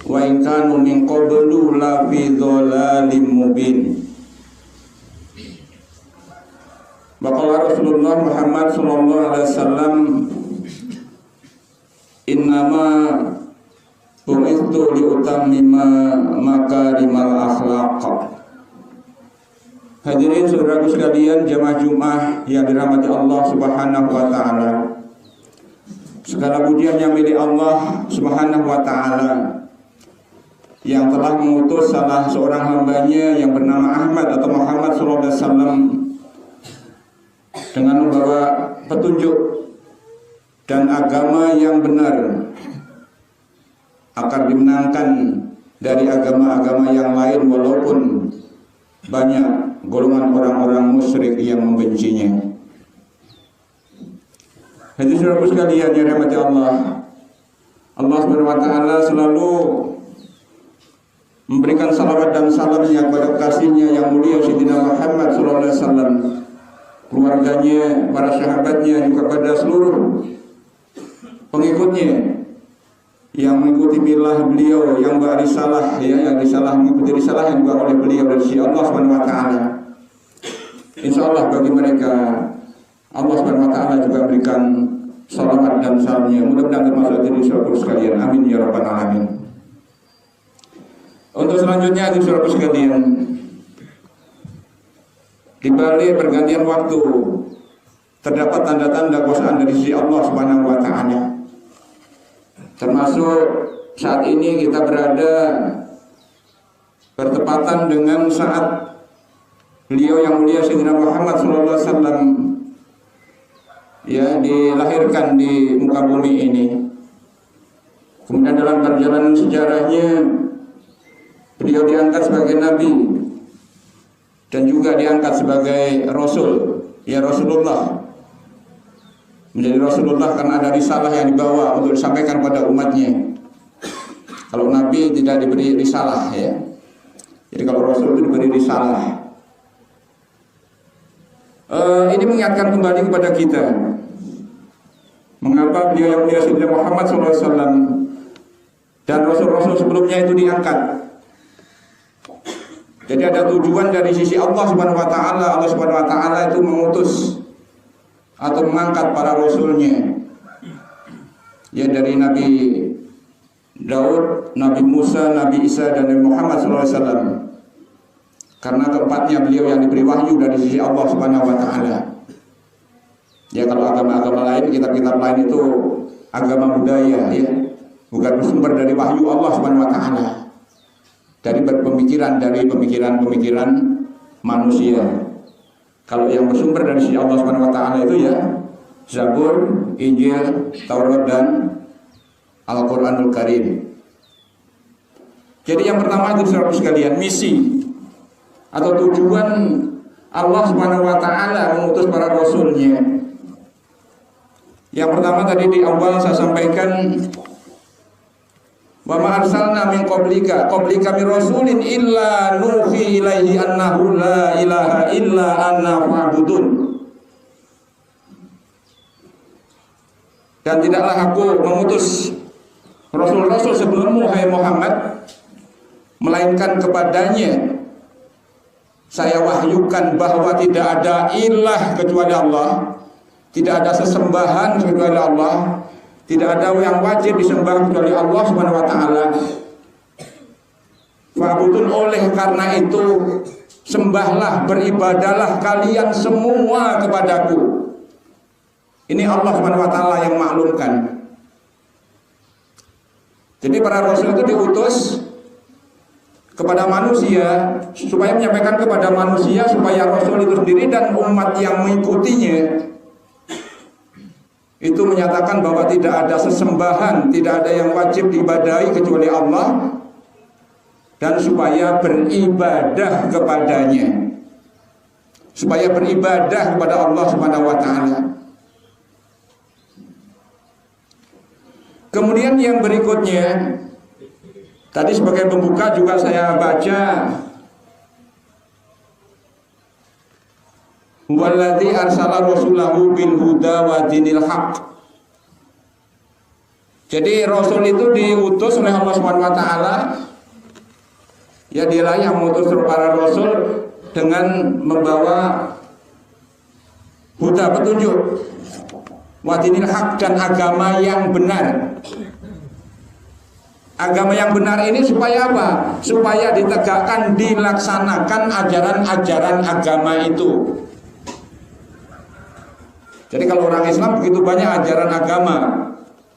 Speaker 2: wa in kanu min qablu la fi dhalalin mubin. Maka Rasulullah Muhammad sallallahu alaihi wasallam, innama bu'ithu liutammima makarimal akhlaq. Hadirin saudaraku sekalian, jamaah Jumat yang dirahmati Allah Subhanahu wa taala. Segala pujian yang milik Allah Subhanahu wa taala yang telah mengutus salah seorang hambanya yang bernama Ahmad atau Muhammad sallallahu alaihi wasallam dengan membawa petunjuk dan agama yang benar, akan dimenangkan dari agama-agama yang lain walaupun banyak golongan orang-orang musyrik yang membencinya. Hadirin saudaraku sekalian yang dirahmati Allah, Allah Subhanahu wa taala selalu memberikan salawat dan salamnya kepada kasihnya yang mulia Sayyidina Muhammad sallallahu alaihi wasallam, keluarganya, para sahabatnya, juga kepada seluruh pengikutnya yang mengikuti milah beliau, yang berisalah, yang risalah mengikuti risalah yang dibawa oleh beliau dari sisi Allah Subhanahu wa taala. Insyaallah bagi mereka Allah Subhanahu wa taala juga berikan salawat dan salamnya. Mudah-mudahan termasuk dari saudara sekalian. Amin ya rabbal alamin. Untuk selanjutnya hadirin saudara sekalian, di balik pergantian waktu terdapat tanda-tanda kuasaan dari sisi Allah Subhanahu wa taala. Termasuk saat ini kita berada bertepatan dengan saat beliau yang mulia Sayyidina Muhammad sallallahu alaihi wasallam ya dilahirkan di muka bumi ini. Kemudian dalam perjalanan sejarahnya beliau diangkat sebagai nabi dan juga diangkat sebagai rasul, ya Rasulullah. Menjadi Rasulullah karena ada risalah yang dibawa untuk disampaikan pada umatnya. Kalau nabi tidak diberi risalah, ya. Jadi kalau rasul itu diberi risalah. Ini mengingatkan kembali kepada kita mengapa beliau yang mulia Sayyidina Muhammad SAW dan rasul-rasul sebelumnya itu diangkat. Jadi ada tujuan dari sisi Allah Subhanahu wa taala. Allah Subhanahu wa taala itu mengutus atau mengangkat para rasulnya. Ya, dari Nabi Daud, Nabi Musa, Nabi Isa dan Nabi Muhammad SAW. karena keempatnya beliau yang diberi wahyu dari sisi Allah Subhanahu wa taala. Ya, kalau agama-agama lain, kitab-kitab lain itu agama budaya, ya, bukan bersumber dari wahyu Allah Subhanahu wa taala. Dari pemikiran manusia. Kalau yang bersumber dari sisi Allah Subhanahu wa taala itu ya Zabur, Injil, Taurat dan Al-Qur'anul Karim. Jadi yang pertama itu saudara sekalian, misi atau tujuan Allah Subhanahu wa taala mengutus para rasulnya. Yang pertama tadi di awal saya sampaikan, wa ma arsalna min qablika min rasulin illa nuhi ilaihi annahu la ilaha illa anna fa'budun. Dan tidaklah aku mengutus rasul-rasul sebelummu hai Muhammad, melainkan kepadanya saya wahyukan bahwa tidak ada ilah kecuali Allah, tidak ada sesembahan kecuali Allah, tidak ada yang wajib disembah kecuali Allah Subhanahu wa taala. Fa'budun, oleh karena itu sembahlah, beribadahlah kalian semua kepadaku. Ini Allah Subhanahu wa taala yang maklumkan. Jadi para rasul itu diutus kepada manusia supaya menyampaikan kepada manusia, supaya rasul itu sendiri dan umat yang mengikutinya itu menyatakan bahwa tidak ada sesembahan, tidak ada yang wajib diibadahi kecuali Allah, dan supaya beribadah kepadanya, supaya beribadah kepada Allah Subhanahu wa taala. Kemudian yang berikutnya, tadi sebagai pembuka juga saya baca, walladzi arsala rasulahu bil huda wa dinil haq. Jadi rasul itu diutus oleh Allah Subhanahu wa taala. Ya, dialah yang mengutus para rasul dengan membawa huda, petunjuk, wa dinil haq, dan agama yang benar. Agama yang benar ini supaya apa? Supaya ditegakkan, dilaksanakan ajaran-ajaran agama itu. Jadi kalau orang Islam begitu banyak ajaran agama,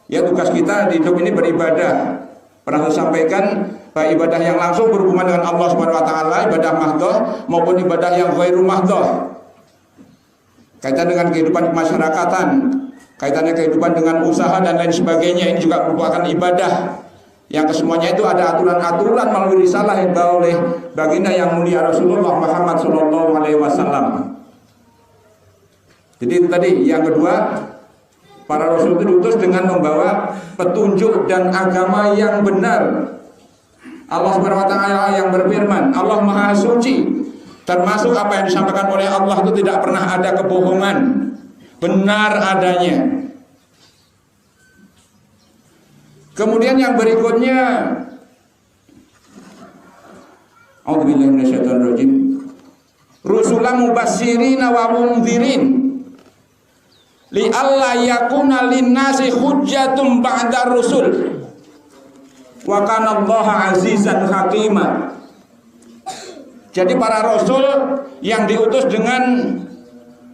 Speaker 2: ya tugas kita di hidup ini beribadah. Pernah saya sampaikan, baik ibadah yang langsung berhubungan dengan Allah Subhanahu wa taala, ibadah mahdhah, maupun ibadah yang ghairu mahdhah. Kaitan dengan kehidupan kemasyarakatan, kaitannya kehidupan dengan usaha dan lain sebagainya, ini juga merupakan ibadah. Yang kesemuanya itu ada aturan-aturan melalui risalah yang dibawa oleh baginda yang mulia Rasulullah Muhammad SAW. Jadi itu tadi yang kedua, para rasul itu diutus dengan membawa petunjuk dan agama yang benar. Allah Subhanahu wa taala yang berfirman, Allah Maha Suci, termasuk apa yang disampaikan oleh Allah itu tidak pernah ada kebohongan, benar adanya. Kemudian yang berikutnya, a'udzubillahi minasyaitonirrajim, rusulan mubasyirina wa mundzirin li alla yakuna linnasi hujjatum ba'da rusul wa kana Allaha azizan hakima. Jadi para rasul yang diutus dengan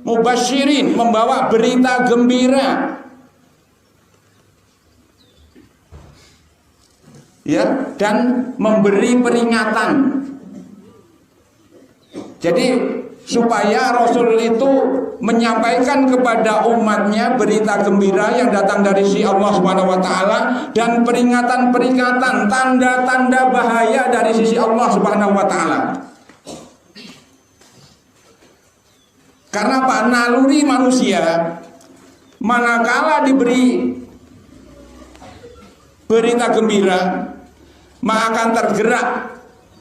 Speaker 2: mubasyirin, membawa berita gembira, ya, dan memberi peringatan. Jadi supaya rasul itu menyampaikan kepada umatnya berita gembira yang datang dari si Allah Subhanahu wa taala, dan peringatan-peringatan, tanda-tanda bahaya dari sisi Allah Subhanahu wa taala. Karena apa? Naluri manusia manakala diberi berita gembira, maka akan tergerak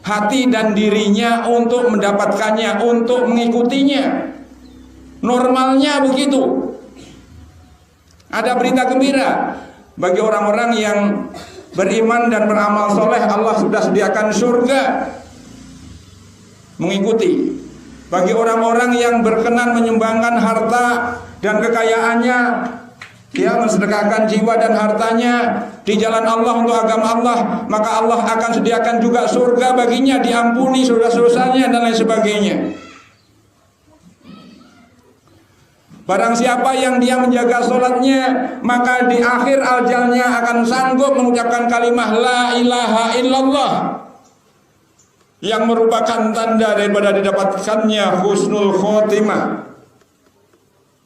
Speaker 2: hati dan dirinya untuk mendapatkannya, untuk mengikutinya. Normalnya begitu. Ada berita gembira bagi orang-orang yang beriman dan beramal soleh, Allah sudah sediakan surga, mengikuti. Bagi orang-orang yang berkenan menyumbangkan harta dan kekayaannya dia mensedekahkan jiwa dan hartanya di jalan Allah untuk agama Allah, maka Allah akan sediakan juga surga baginya, diampuni dosa-dosanya dan lain sebagainya. Barang siapa yang dia menjaga sholatnya, maka di akhir ajalnya akan sanggup mengucapkan kalimah la ilaha illallah, yang merupakan tanda daripada didapatkannya husnul khotimah.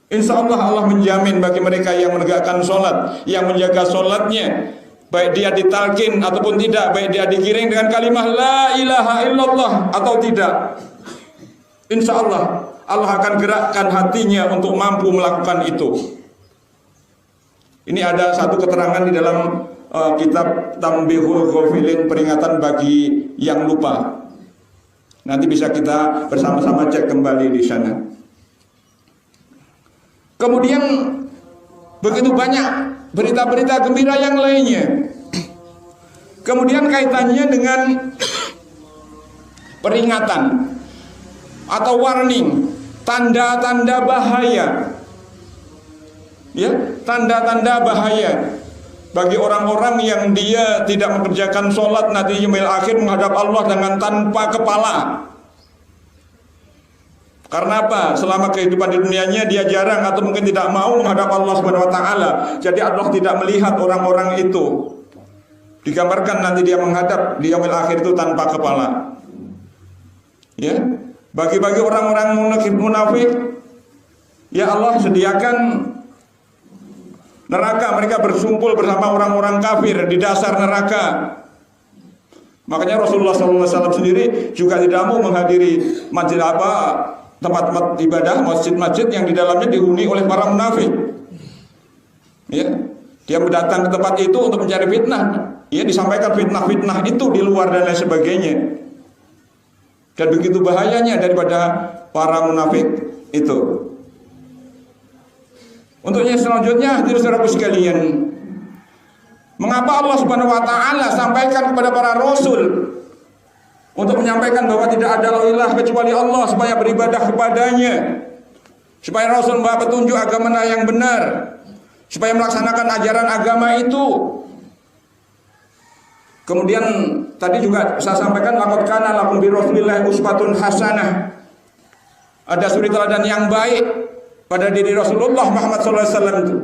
Speaker 2: Insya Allah, Allah menjamin bagi mereka yang menegakkan sholat, yang menjaga sholatnya, baik dia ditalkin ataupun tidak, baik dia digiring dengan kalimah la ilaha illallah atau tidak, insya Allah, Allah akan gerakkan hatinya untuk mampu melakukan itu. Ini ada satu keterangan di dalam kitab Tanbihul Ghafilin, peringatan bagi yang lupa. Nanti bisa kita bersama-sama cek kembali di sana. Kemudian begitu banyak berita-berita gembira yang lainnya. Kemudian kaitannya dengan peringatan atau warning, tanda-tanda bahaya. Ya, tanda-tanda bahaya bagi orang-orang yang dia tidak mengerjakan sholat nanti yaumil akhir menghadap Allah dengan tanpa kepala. Karena apa? Selama kehidupan di dunianya dia jarang atau mungkin tidak mau menghadap Allah Subhanahu wa taala. Jadi Allah tidak melihat orang-orang itu. Digambarkan nanti dia menghadap di yaumil akhir itu tanpa kepala. Ya. Bagi-bagi orang-orang munafik, ya Allah sediakan neraka, mereka bersumpul bersama orang-orang kafir di dasar neraka. Makanya Rasulullah SAW sendiri juga tidak mau menghadiri masjid tempat-tempat ibadah, masjid-masjid yang di dalamnya dihuni oleh para munafik. Ya, dia mendatang ke tempat itu untuk mencari fitnah. Ya, disampaikan fitnah-fitnah itu di luar dan lain sebagainya. Dan begitu bahayanya daripada para munafik itu. Untuk yang selanjutnya, hadirin sekalian, mengapa Allah Subhanahu wa taala sampaikan kepada para rasul untuk menyampaikan bahwa tidak ada ilah kecuali Allah, supaya beribadah kepadanya, supaya Rasul membawa petunjuk agama yang benar, supaya melaksanakan ajaran agama itu. Kemudian tadi juga saya sampaikan, laqad kana lakum bi Rasulillahi uswatun hasanah. Ada suri teladan yang baik pada diri Rasulullah Muhammad SAW itu.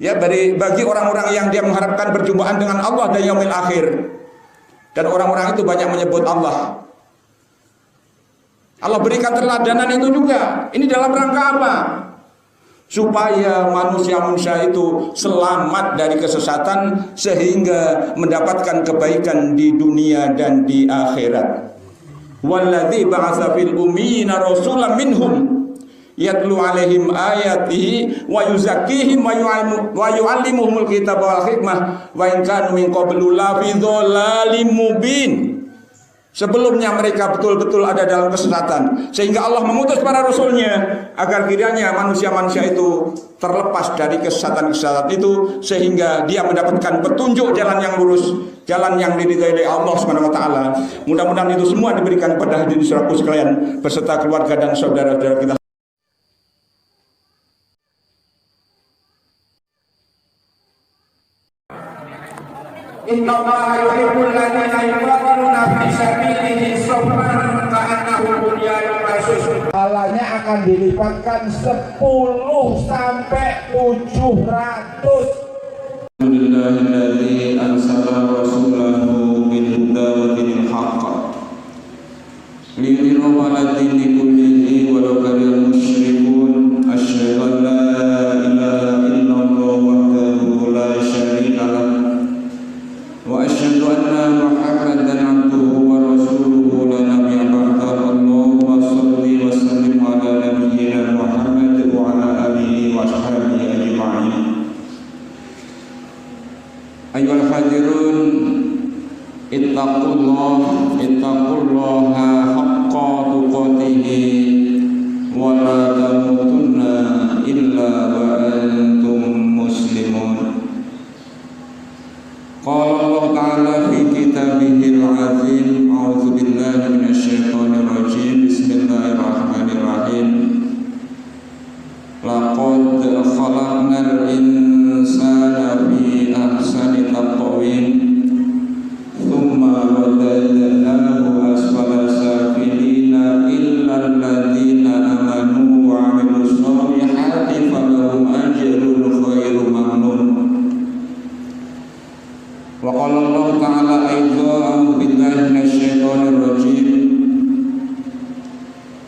Speaker 2: Ya, bagi orang-orang yang dia mengharapkan perjumpaan dengan Allah dan yaumil akhir. Dan orang-orang itu banyak menyebut Allah. Allah berikan teladanan itu juga. Ini dalam rangka apa? Supaya manusia-manusia itu selamat dari kesesatan, sehingga mendapatkan kebaikan di dunia dan di akhirat. Walladzi ba'atsa fil ummiyina rasulan minhum yatlu alaihim ayatihi wa yuzakkihim wa yu'allimuhumul kitaba wal hikmah wa in kanu min qablu la fi dhalalim mubin. Sebelumnya mereka betul-betul ada dalam kesesatan, sehingga Allah mengutus para rasulnya agar kiranya manusia-manusia itu terlepas dari kesesatan-kesesatan itu, sehingga dia mendapatkan petunjuk jalan yang lurus, jalan yang diridhai oleh Allah Subhanahu wa taala. Mudah-mudahan itu semua diberikan kepada hadirin saudaraku sekalian beserta keluarga dan saudara-saudara kita.
Speaker 1: Inna Allah yuhibbul ladzina yuqatiluna fi sabilihi saffan ka'annahum bunyanun marsus. Pahalanya akan dilipatkan 10 sampai 700.
Speaker 3: Alhamdulillahilladzi arsala rasulahu bil huda wa dinil haqq liyudhhirahu 'ala dini kullihi walau karihal musyrikun. Asyhadu an la ilaha illallah wahdahu la syarika lah wa asyhadu anna Muhammadan 'abduhu wa rasuluhu la nabiyya ba'dahu. Allahumma shalli wa sallim 'ala nabiyyina Muhammad wa 'ala alihi wa sahbihi ajma'in. Ayyuhal hadirun, ittaqullaha haqqa tuqatih wa la tamutunna illa wa antum muslimun. Qala Allah Ta'ala fi kitabihil azim, a'udzu billahi minasyaitonir rajim, bismillahirrahmanirrahim.
Speaker 2: laqad khalaqnal insana fi ahsani taqwim thumma radadnahu asfala safilina illa alladhina amanu wa 'amilus solihati falahum ajrun ghairu mamnun. Wa qala Allah ta'ala aidan a'udzu billahi minasyaitonir rajim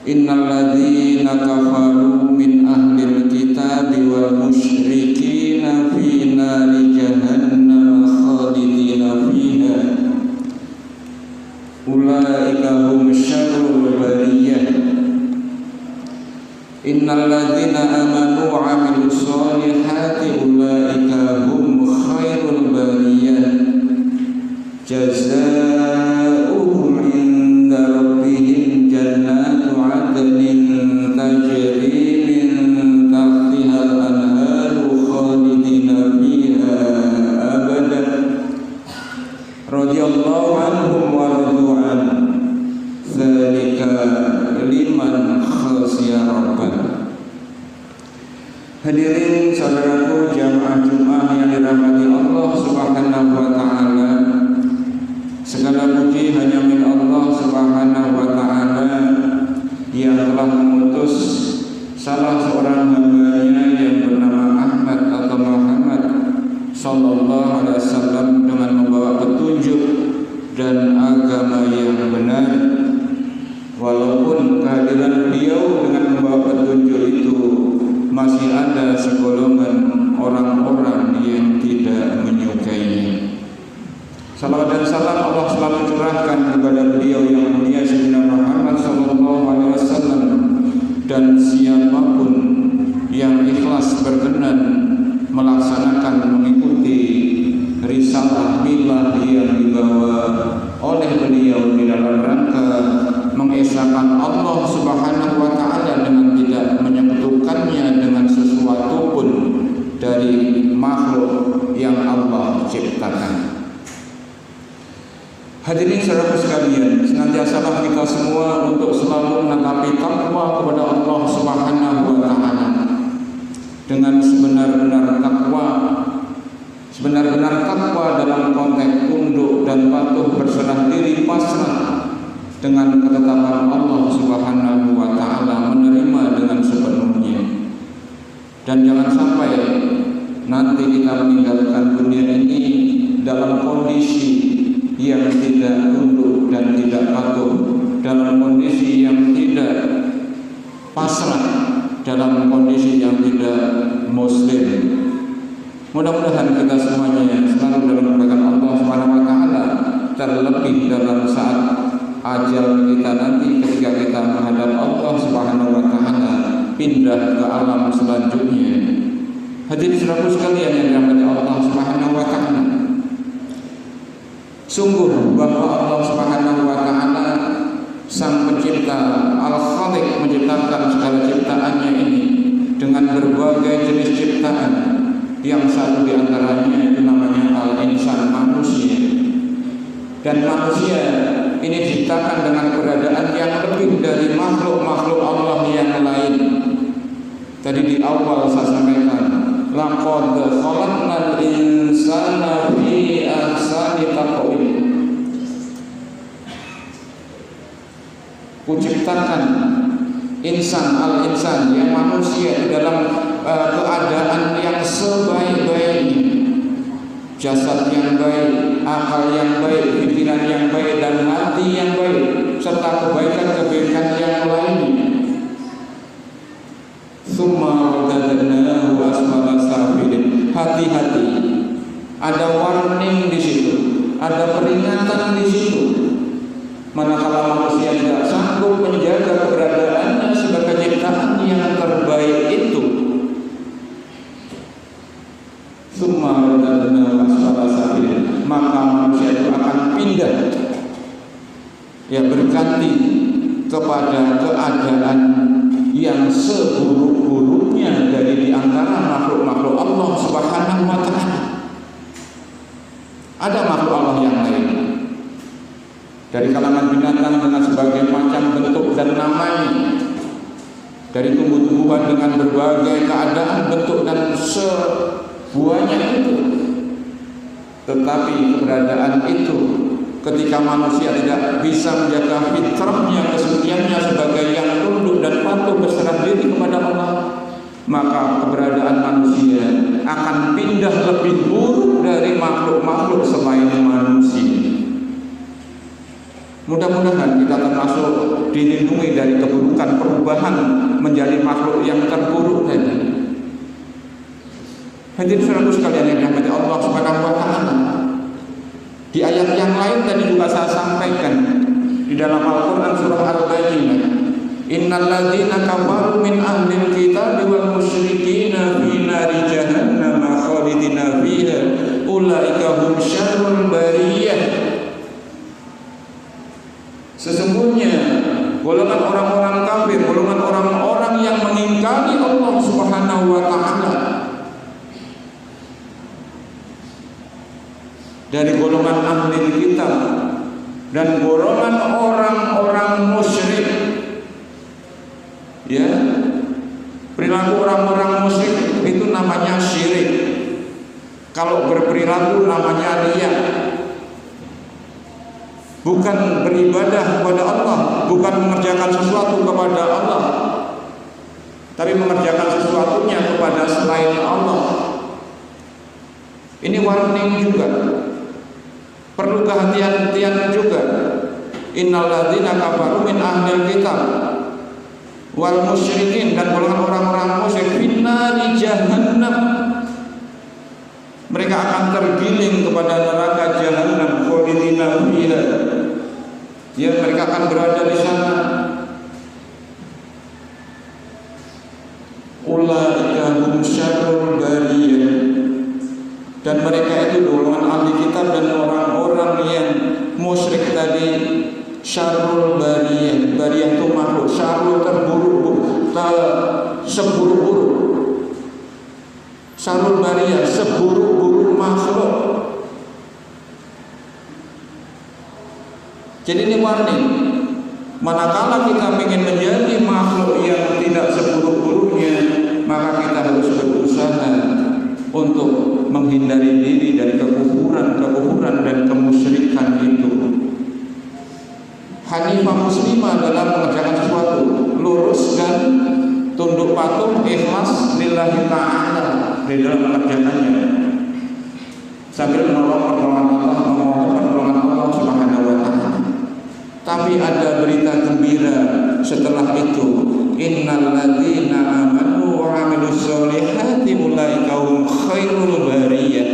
Speaker 2: innal ladzina kafaru min ahlil kitabi wal musyrikina fi nari jahannam khalidina fiha ulaika hum syarrul bariyah. Innal ladzina amanu wa 'amilus solihati ulaika hum khairul bariyah jazaa'uhum 'inda rabbihim jannatu 'adnin tajri min tahtiha al-anharu khalidina fiha abada radhiyallahu anhum wa radu an dzalika liman khashiya rabbah. Hadirin saudaraku jamaah Jumat yang dirahmati Allah Subhanahu wa taala, segala puji hanya milik Allah Subhanahu wa taala yang telah mengutus salah seorang hamba-Nya yang bernama Ahmad atau Muhammad sallallahu alaihi wasallam dengan membawa petunjuk dan agama yang benar. Walaupun kehadiran beliau dengan membawa petunjuk itu masih ada segolongan orang-orang yang tidak menyukainya. Salawat dan salam Allah selalu curahkan kepada beliau yang mulia Sayyidina Muhammad sallallahu alaihi wasallam dan siapapun yang ikhlas berkenan melaksanakan mengikuti risalah milah yang dibawa oleh beliau di dalam rangka mengesahkan Allah Subhanahu wa taala dengan tidak menyekutukannya dengan sesuatu pun dari makhluk yang Allah ciptakan. Hadirin saudara sekalian, senantiasalah kita semua untuk selalu menetapi takwa kepada Allah Subhanahu wa taala dengan sebenar-benar takwa. Sebenar-benar takwa dalam konteks tunduk dan patuh, berserah diri, pasrah dengan ketetapan Allah Subhanahu wa taala, menerima dengan sepenuhnya. Dan jangan sampai nanti kita meninggalkan dunia ini dalam kondisi yang tidak tunduk dan tidak patuh, dalam kondisi yang tidak pasrah, dalam kondisi yang tidak muslim. Mudah-mudahan kita semuanya selalu dalam kebaikan Allah Subhanahu wa taala, terlebih dalam saat ajal kita nanti ketika kita menghadap Allah Subhanahu wa taala, pindah ke alam selanjutnya. Hadirin saudaraku sekalian yang dirahmati Allah Subhanahu wa taala, sungguh bahwa Allah Subhanahu wa taala Sang Pencipta Al-Khaliq menciptakan segala ciptaannya ini dengan berbagai jenis ciptaan, yang satu di antaranya itu namanya al-insan, manusia. Dan manusia ini diciptakan dengan keberadaan yang lebih dari makhluk-makhluk Allah yang lain. Tadi di awal saya sampaikan, laqad khalaqnal insana fi ahsani taqwim. Kuciptakan insan, al-insan, yang manusia di dalam keadaan yang sebaik-baiknya, jasad yang baik, akal yang baik, pikiran yang baik, dan hati yang baik, serta kebaikan-kebaikan yang lainnya. Tsumma radadnahu asfala safilin. Hati-hati, ada warning di situ, ada peringatan di situ. Manakala manusia tidak sanggup menjaga keberadaannya sebagai ciptaan yang terbaik itu, tsumma radadnahu asfala safilin, maka manusia itu akan pindah, ya, berganti kepada keadaan yang seburuk-buruknya dari di antara makhluk-makhluk Allah Subhanahu wa taala. Ada makhluk Allah yang lain dari kalangan binatang dengan sebagai macam bentuk dan namanya, dari tumbuh-tumbuhan dengan berbagai keadaan, bentuk dan sebuahnya itu. Tetapi keberadaan itu ketika manusia tidak bisa menjaga fitrahnya, kesuciannya sebagai yang tunduk dan patuh berserah diri kepada Allah, maka keberadaan manusia akan pindah lebih buruk dari makhluk-makhluk selain manusia. Mudah-mudahan kita termasuk dilindungi dari keburukan perubahan menjadi makhluk yang terburuk tadi. Hadirin saudara sekalian yang dirahmati Allah Subhanahu wa taala. Di ayat yang lain tadi juga saya sampaikan di dalam Al-Qur'an surah Al-Bayyinah, innal ladzina kafaru min ahlil kitabi wal musyrikina fi nari jahannam khalidina fiha ulaika hum syarrul bariyah. Sesungguhnya golongan orang-orang kafir, golongan orang-orang yang mengingkari Allah Subhanahu wa taala dari golongan ahli kitab dan golongan orang-orang musyrik, ya, perilaku orang-orang musyrik itu namanya syirik. Kalau berperilaku namanya riya. Bukan beribadah kepada Allah, bukan mengerjakan sesuatu kepada Allah, tapi mengerjakan sesuatunya kepada selain Allah. Ini warning juga, perlu kehati-hatian juga. Innal ladzina kafaru min ahlil kitab wal musyrikin, dan golongan orang-orang musyrik finnari jahannam, mereka akan tergiling kepada neraka jahannam khalidina fiha, ya, mereka akan berada di sana. Ulaika hum syarrul bariyah, dan mereka itu golongan ahli kitab dan orang-orang yang musyrik tadi syarrul bariyah. Bariyah itu makhluk, syarrul terburuk, seburuk-buruk. Syarrul bariyah, seburuk-buruk makhluk. Jadi ini warning. Manakala kita ingin menjadi makhluk yang tidak seburuk-buruknya, maka kita harus berusaha untuk menghindari diri dari kekufuran dan kemusyrikan itu. Hanifah muslimah dalam mengerjakan sesuatu, lurus dan tunduk patuh, ikhlas lillahi ta'ala di dalam mengerjakannya, sambil menolong pertolongan Allah, memohon pertolongan Allah Subhanahu wa taala. Tapi ada berita gembira setelah itu, innal ladzina amanu wa 'amilus sholihati ulaika hum khairul bariyah,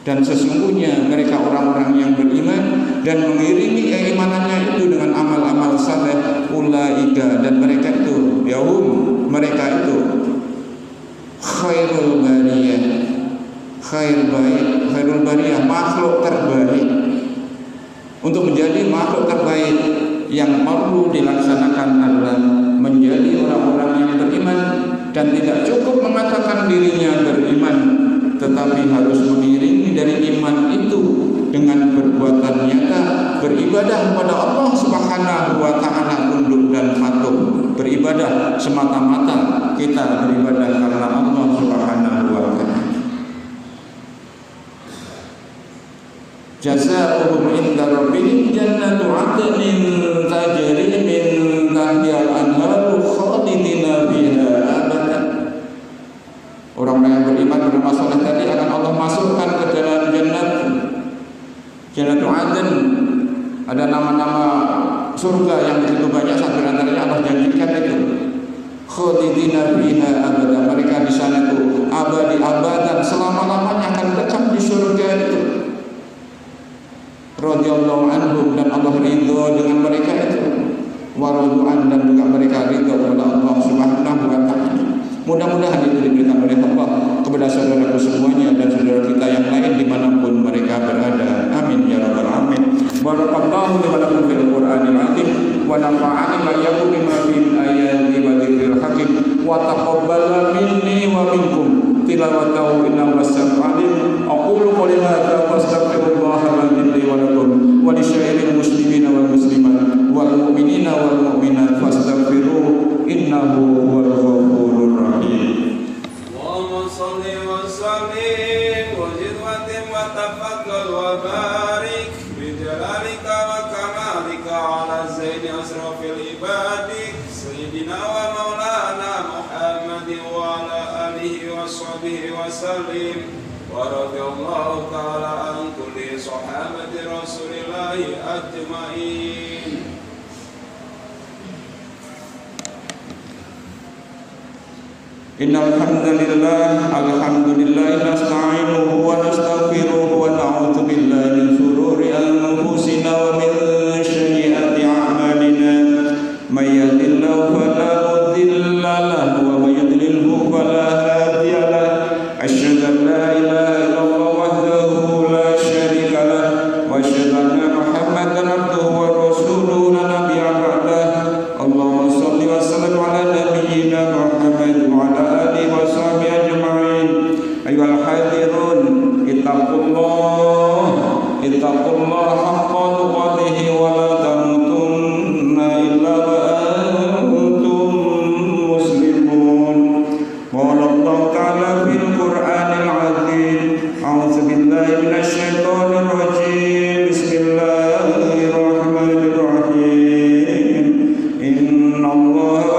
Speaker 2: dan sesungguhnya mereka orang-orang yang beriman dan mengiringi keimanannya itu dengan amal-amal saleh, ulaika, dan mereka itu yahum, mereka itu khairul bariyah, khairul bariyah, makhluk terbaik. Untuk menjadi makhluk terbaik yang perlu dilaksanakan adalah menjadi orang-orang yang beriman, dan tidak cukup mengatakan dirinya beriman, tetapi harus mengiringi dari iman itu dengan perbuatan nyata, beribadah kepada Allah Subhanahu wa taala tunduk dan patuh. Beribadah semata-mata kita beribadah karena Allah Subhanahu wa taala. Jazaohum inda rabbihim jannatu 'adnin tajri min tahtiha al-anharu khalidina fiha abadan. Orang-orang yang beriman beramal saleh tadi akan Allah masukkan ke dalam Jannatu 'Adn. Ada nama-nama surga yang begitu banyak, satu antaranya Allah janjikan itu khalidina fiha abadan. Mereka di sana itu abadi abadan, selama-lamanya akan kekal di surga itu. Radhiyallahu anhum, dan Allah ridho dengan mereka itu. Waradu'an, dan juga mereka ridho kepada Allah Subhanahu wa taala. Mudah-mudahan itu diberikan oleh Allah kepada saudaraku semuanya dan saudara kita yang lain dimanapun mereka berada. Amin ya rabbal alamin. Barakallahu li wa lakum fil Qur'anil azim wa nafa'ani wa iyyakum bima fil ayati wa dzikril hakim wa taqabbal minni wa minkum tilawatahu innahu was-sami'ul 'alim. Aqulu qawli hadza fastaghfirullaha li wa lakum wa li sa'iril muslimina wal muslimat wal mu'minina wal mu'minat fastaghfiruhu innahu huwal ghafur.
Speaker 3: وعلى آله وصحبه وسلم ورضي الله تعالى عن كل صحابة رسول الله أجمعين.
Speaker 2: Innal hamdalillah nasta'inuhu wa nastaghfiruhu wa na'udzu billahi min shururi anfusina wa min sayyiati a'malina. May yahdihillahu fala mudilla lahu wa may yudlilhu fala hadiya lahu. Asyhadu an la ilaha illallah wahdahu la syarika lahu wa asyhadu anna Muhammadan abduhu wa rasuluhu la nabiyya ba'dahu. Allahumma shalli wa sallim ala nabiyyina Muhammad wa ala alihi wa sahbihi ajma'in. Ayyuhal hadirun, ittaqullah haqqa tuqatih wa la tamutunna illa wa antum muslimun. Qala Allah ta'ala fil Qur'anil 'azim. A'udzu billahi minasy syaithanir rajim. Bismillahirrahmanirrahim. Innallaha wa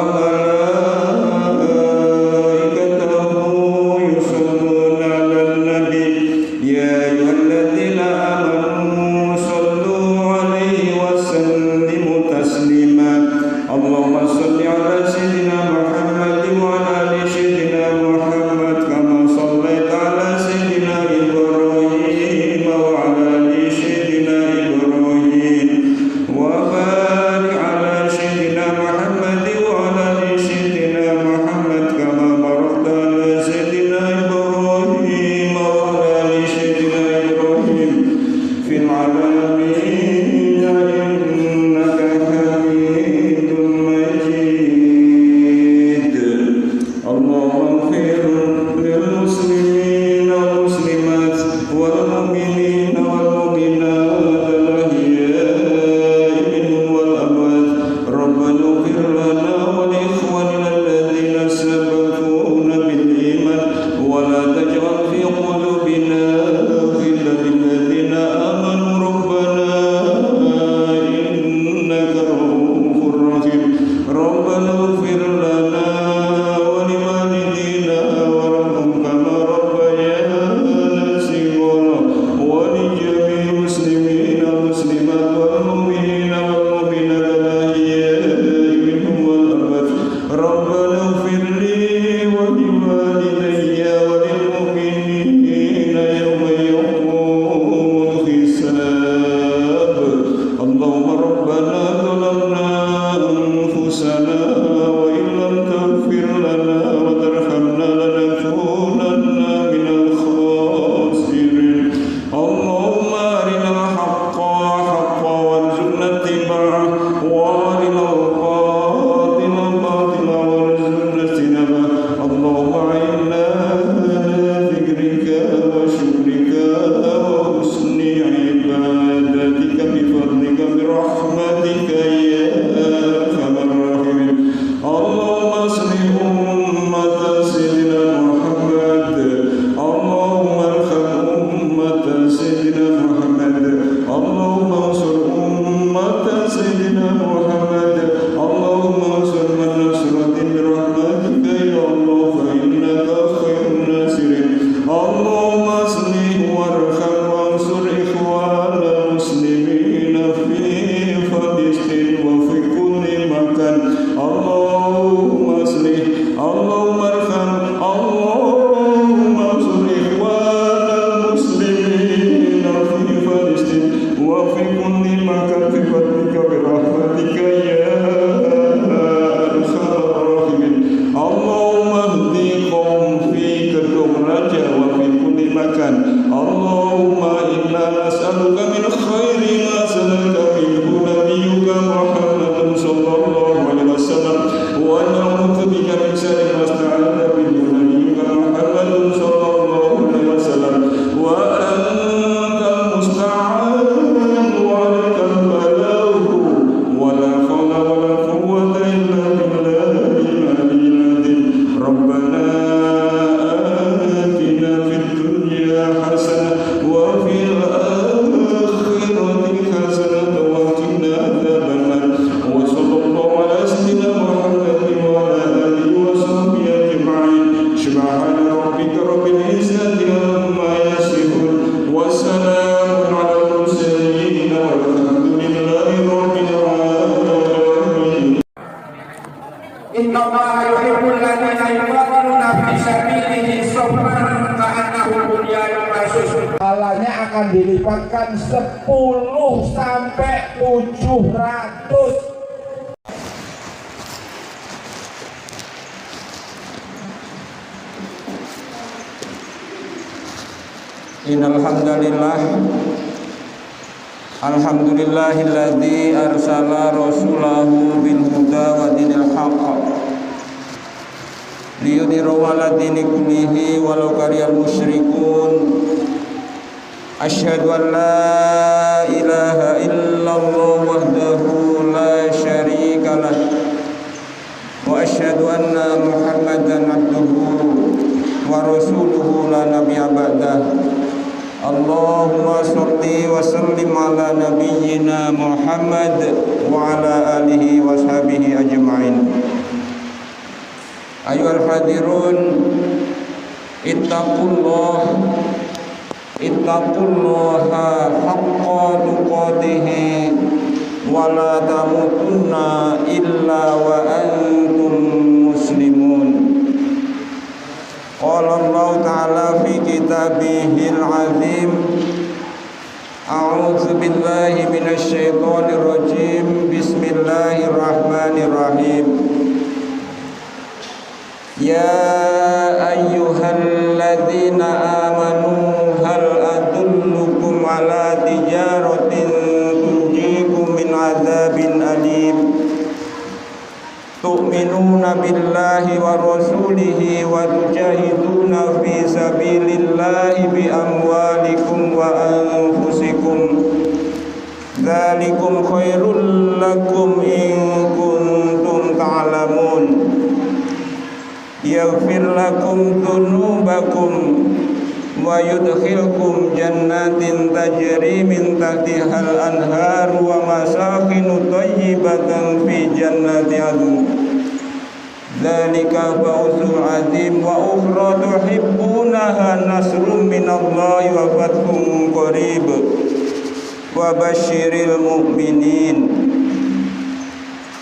Speaker 2: Rabbana atina fid dunya hasanah
Speaker 3: سبحان ربك رب العزة عما يصفون وسلام على المرسلين والحمد لله رب العالمين.
Speaker 1: إن الله يحب الذين يقاتلون في سبيله صفا كأنهم بنيان مرصوص. Pahalanya akan dilipatkan 10 sampai 700.
Speaker 2: Innal hamdalillah alhamdulillahilladzi arsala rasulahu bil huda wa dinil haqq liyudhhirahu 'ala dini kullihi walau karihal musyrikun. Asyhadu an la ilaha illallah wahdahu la syarika lah wa asyhadu anna Muhammadan abduhu wa rasuluhu la nabiyya ba'dah. Allahumma sholli wa sallim ala nabiyyina Muhammad wa ala alihi wa sahbihi ajma'in. Ayyuhal hadirun, ittaqullaha haqqa tuqatih wa la tamutunna illa wa antum muslimun. Qala Allah Ta'ala fi kitabihil azim. A'udzu billahi minasy syaithanir rajim. Bismillahirrahmanirrahim. Ya ayyuhalladzina amanu hal adullukum ala tijaratin tunjikum min adzabin alim. Tu'minuna billahi wa rasulihi wa tujahiduna fi sabilillahi bi amwalikum wa anfusikum. Dzalikum khairul lakum in kuntum ta'lamun. Yaghfir lakum dzunubakum wa yudkhilkum jannatin tajri min tahtihal anhar wa masakinu thayyibatan fi jannati adn. Dzalika fawzul azim wa ukhra tuhibbunaha nasrun minallahi wa fathun qarib wa basyiril mu'minin.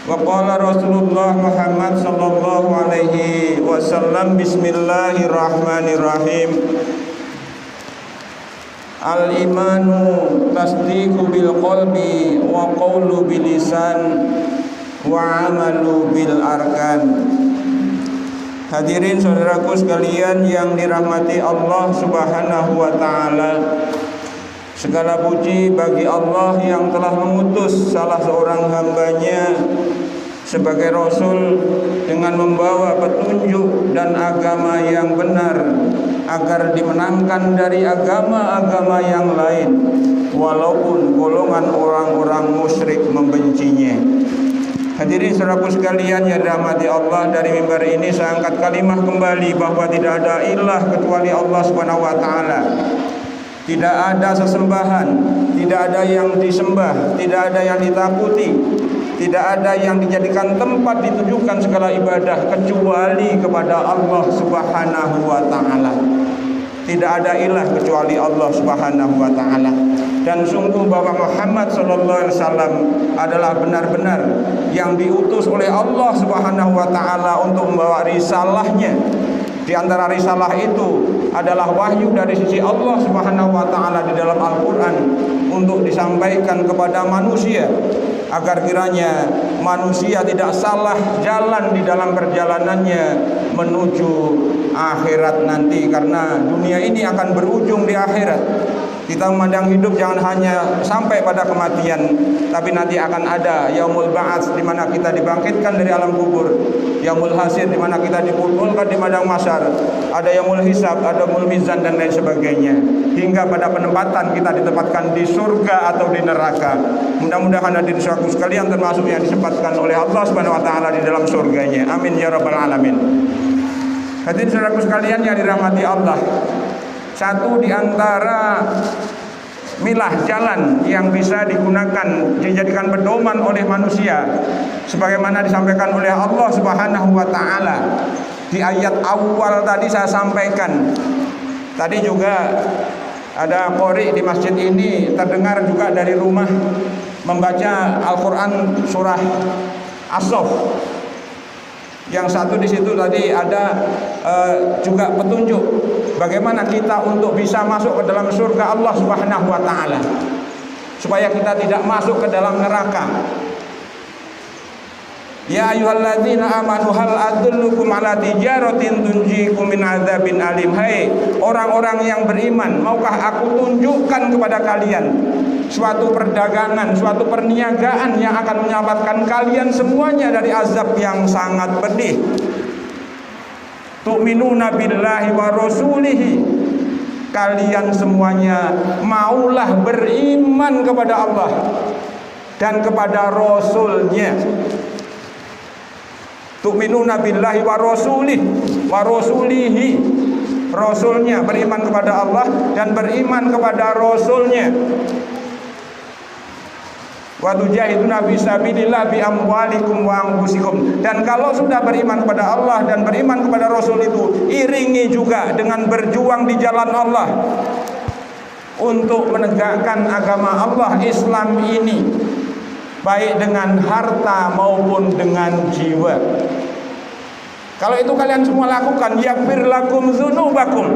Speaker 2: Wa qala Rasulullah Muhammad sallallahu alaihi wasallam, bismillahirrahmanirrahim. Al-imanu tasdiqu bil qalbi wa qawlu bil lisan wa amalu bil arkan. Hadirin saudaraku sekalian yang dirahmati Allah Subhanahu wa taala. Segala puji bagi Allah yang telah mengutus salah seorang hambanya sebagai Rasul dengan membawa petunjuk dan agama yang benar agar dimenangkan dari agama-agama yang lain walaupun golongan orang-orang musyrik membencinya. Hadirin saudaraku sekalian yang dirahmati Allah, dari mimbar ini saya angkat kalimah kembali bahwa tidak ada ilah kecuali Allah Subhanahu wa taala. Tidak ada sesembahan, tidak ada yang disembah, tidak ada yang ditakuti, tidak ada yang dijadikan tempat ditujukan segala ibadah kecuali kepada Allah Subhanahu wa taala. Tidak ada ilah kecuali Allah Subhanahu wa taala. Dan sungguh bahwa Muhammad sallallahu alaihi wasallam adalah benar-benar yang diutus oleh Allah Subhanahu wa taala untuk membawa risalahnya. Di antara risalah itu adalah wahyu dari sisi Allah Subhanahu wa taala di dalam Al-Qur'an untuk disampaikan kepada manusia agar kiranya manusia tidak salah jalan di dalam perjalanannya menuju akhirat nanti, karena dunia ini akan berujung di akhirat. Kita memandang hidup jangan hanya sampai pada kematian, tapi nanti akan ada yaumul ba'ats, di mana kita dibangkitkan dari alam kubur, yaumul hasir, di mana kita dikumpulkan di padang mahsyar, ada yaumul hisab, ada yaumul mizan dan lain sebagainya, hingga pada penempatan kita ditempatkan di surga atau di neraka. Mudah-mudahan hadirin sekalian termasuk yang disempatkan oleh Allah Subhanahu wa taala di dalam surganya. Amin ya rabbal alamin. Hadirin saudaraku sekalian yang dirahmati Allah, satu di antara milah jalan yang bisa digunakan, dijadikan pedoman oleh manusia sebagaimana disampaikan oleh Allah Subhanahu wa taala Di ayat awal tadi saya sampaikan, tadi juga ada qori di masjid ini terdengar juga dari rumah membaca Al-Quran surah As-Saff. Yang satu di situ tadi ada juga petunjuk bagaimana kita untuk bisa masuk ke dalam surga Allah Subhanahu wa taala, supaya kita tidak masuk ke dalam neraka. Ya ayyuhalladzina amanu hal adullukum ala tijaratin tunjikum min adzabin alim. Hai orang-orang yang beriman, maukah aku tunjukkan kepada kalian suatu perdagangan, suatu perniagaan yang akan menyelamatkan kalian semuanya dari azab yang sangat pedih. Tu'minuna billahi wa rasulihi. Kalian semuanya maulah beriman kepada Allah dan kepada Rasulnya. Tu'minuna billahi wa rasulihi, Rasulnya, beriman kepada Allah dan beriman kepada Rasulnya. Wa tujahiduna fi sabilillah bi amwalikum wa anfusikum. Dan kalau sudah beriman kepada Allah dan beriman kepada Rasul itu, iringi juga dengan berjuang di jalan Allah untuk menegakkan agama Allah Islam ini, baik dengan harta maupun dengan jiwa. Kalau itu kalian semua lakukan, yaghfir lakum dzunubakum,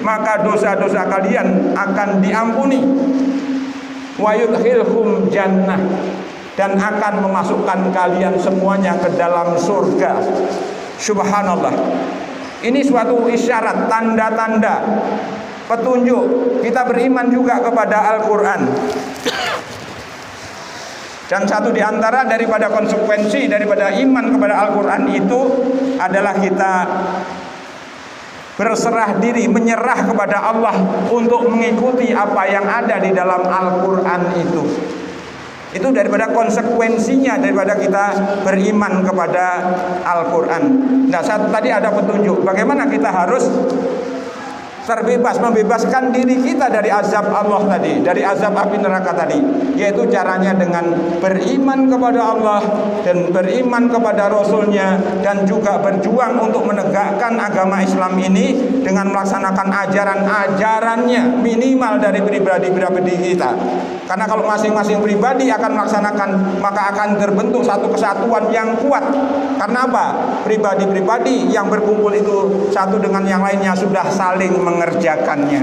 Speaker 2: maka dosa-dosa kalian akan diampuni. Wa yudkhilhum jannah, dan akan memasukkan kalian semuanya ke dalam surga. Subhanallah. Ini suatu isyarat, tanda-tanda, petunjuk kita beriman juga kepada Al-Quran. Dan satu di antara daripada konsekuensi daripada iman kepada Al-Quran itu adalah kita berserah diri, menyerah kepada Allah untuk mengikuti apa yang ada di dalam Al-Quran itu. Itu daripada konsekuensinya daripada kita beriman kepada Al-Quran. Nah, satu tadi ada petunjuk bagaimana kita harus terbebas, membebaskan diri kita dari azab Allah tadi, dari azab api neraka tadi, yaitu caranya dengan beriman kepada Allah dan beriman kepada Rasulnya, dan juga berjuang untuk menegakkan agama Islam ini dengan melaksanakan ajaran-ajarannya minimal dari pribadi-pribadi kita. Karena kalau masing-masing pribadi akan melaksanakan, maka akan terbentuk satu kesatuan yang kuat. Karena apa? Pribadi-pribadi yang berkumpul itu satu dengan yang lainnya sudah saling mengerjakannya.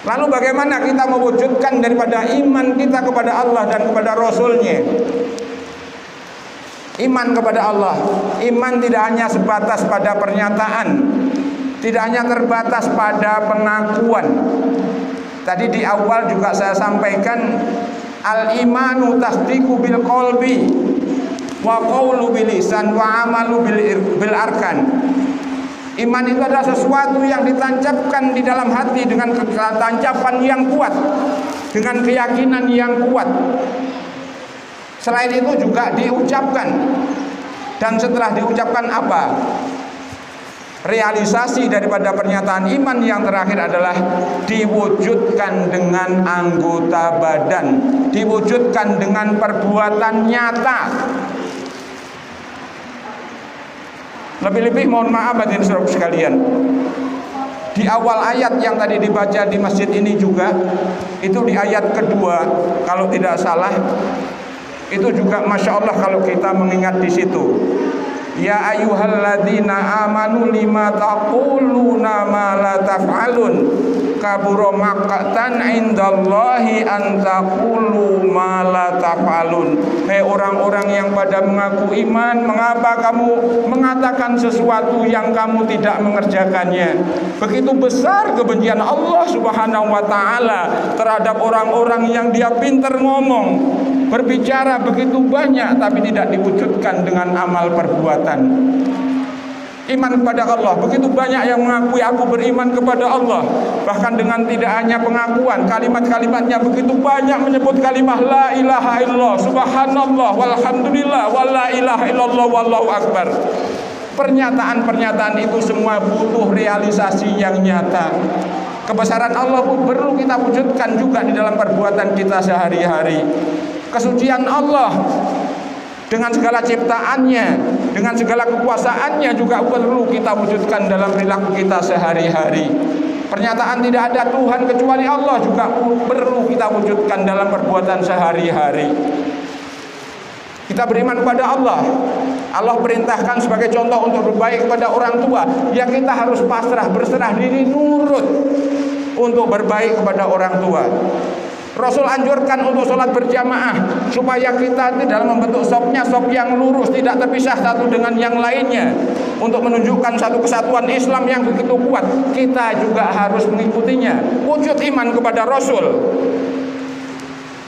Speaker 2: Lalu bagaimana kita mewujudkan daripada iman kita kepada Allah dan kepada Rasulnya? Iman kepada Allah, iman tidak hanya sebatas pada pernyataan, tidak hanya terbatas pada pengakuan. Tadi di awal juga saya sampaikan, al-imanu tasdiqu bil qalbi wa qawlu bil lisan wa amalu bil arkan. Iman itu adalah sesuatu yang ditancapkan di dalam hati dengan tancapan yang kuat, dengan keyakinan yang kuat. Selain itu juga diucapkan. Dan setelah diucapkan apa? Realisasi daripada pernyataan iman yang terakhir adalah diwujudkan dengan anggota badan, diwujudkan dengan perbuatan nyata. Lebih-lebih mohon maaf hadirin saudara sekalian, di awal ayat yang tadi dibaca di masjid ini juga, itu di ayat kedua kalau tidak salah, itu juga masya Allah kalau kita mengingat di situ. Ya ayyuhalladzina amanu lima taquluna ma la taf'alun kabura maqtan indallahi an taqulu ma la taf'alun. Hei orang-orang yang pada mengaku iman, mengapa kamu mengatakan sesuatu yang kamu tidak mengerjakannya? Begitu besar kebencian Allah Subhanahu wa taala terhadap orang-orang yang dia pintar ngomong, berbicara begitu banyak tapi tidak diwujudkan dengan amal perbuatan. Iman kepada Allah, begitu banyak yang mengakui aku beriman kepada Allah, bahkan dengan tidak hanya pengakuan, kalimat-kalimatnya begitu banyak menyebut kalimat la ilaha illallah, subhanallah, walhamdulillah, wala ilaha illallah, wallahu akbar. Pernyataan-pernyataan itu semua butuh realisasi yang nyata. Kebesaran Allah pun perlu kita wujudkan juga di dalam perbuatan kita sehari-hari. Kesucian Allah dengan segala ciptaannya, dengan segala kekuasaannya juga perlu kita wujudkan dalam perilaku kita sehari-hari. Pernyataan tidak ada Tuhan kecuali Allah juga perlu kita wujudkan dalam perbuatan sehari-hari. Kita beriman kepada Allah. Allah perintahkan sebagai contoh untuk berbaik kepada orang tua, ya kita harus pasrah, berserah diri, nurut untuk berbaik kepada orang tua. Rasul anjurkan untuk sholat berjamaah supaya kita dalam membentuk sopnya sop yang lurus, tidak terpisah satu dengan yang lainnya. Untuk menunjukkan satu kesatuan Islam yang begitu kuat, kita juga harus mengikutinya. Wujud iman kepada Rasul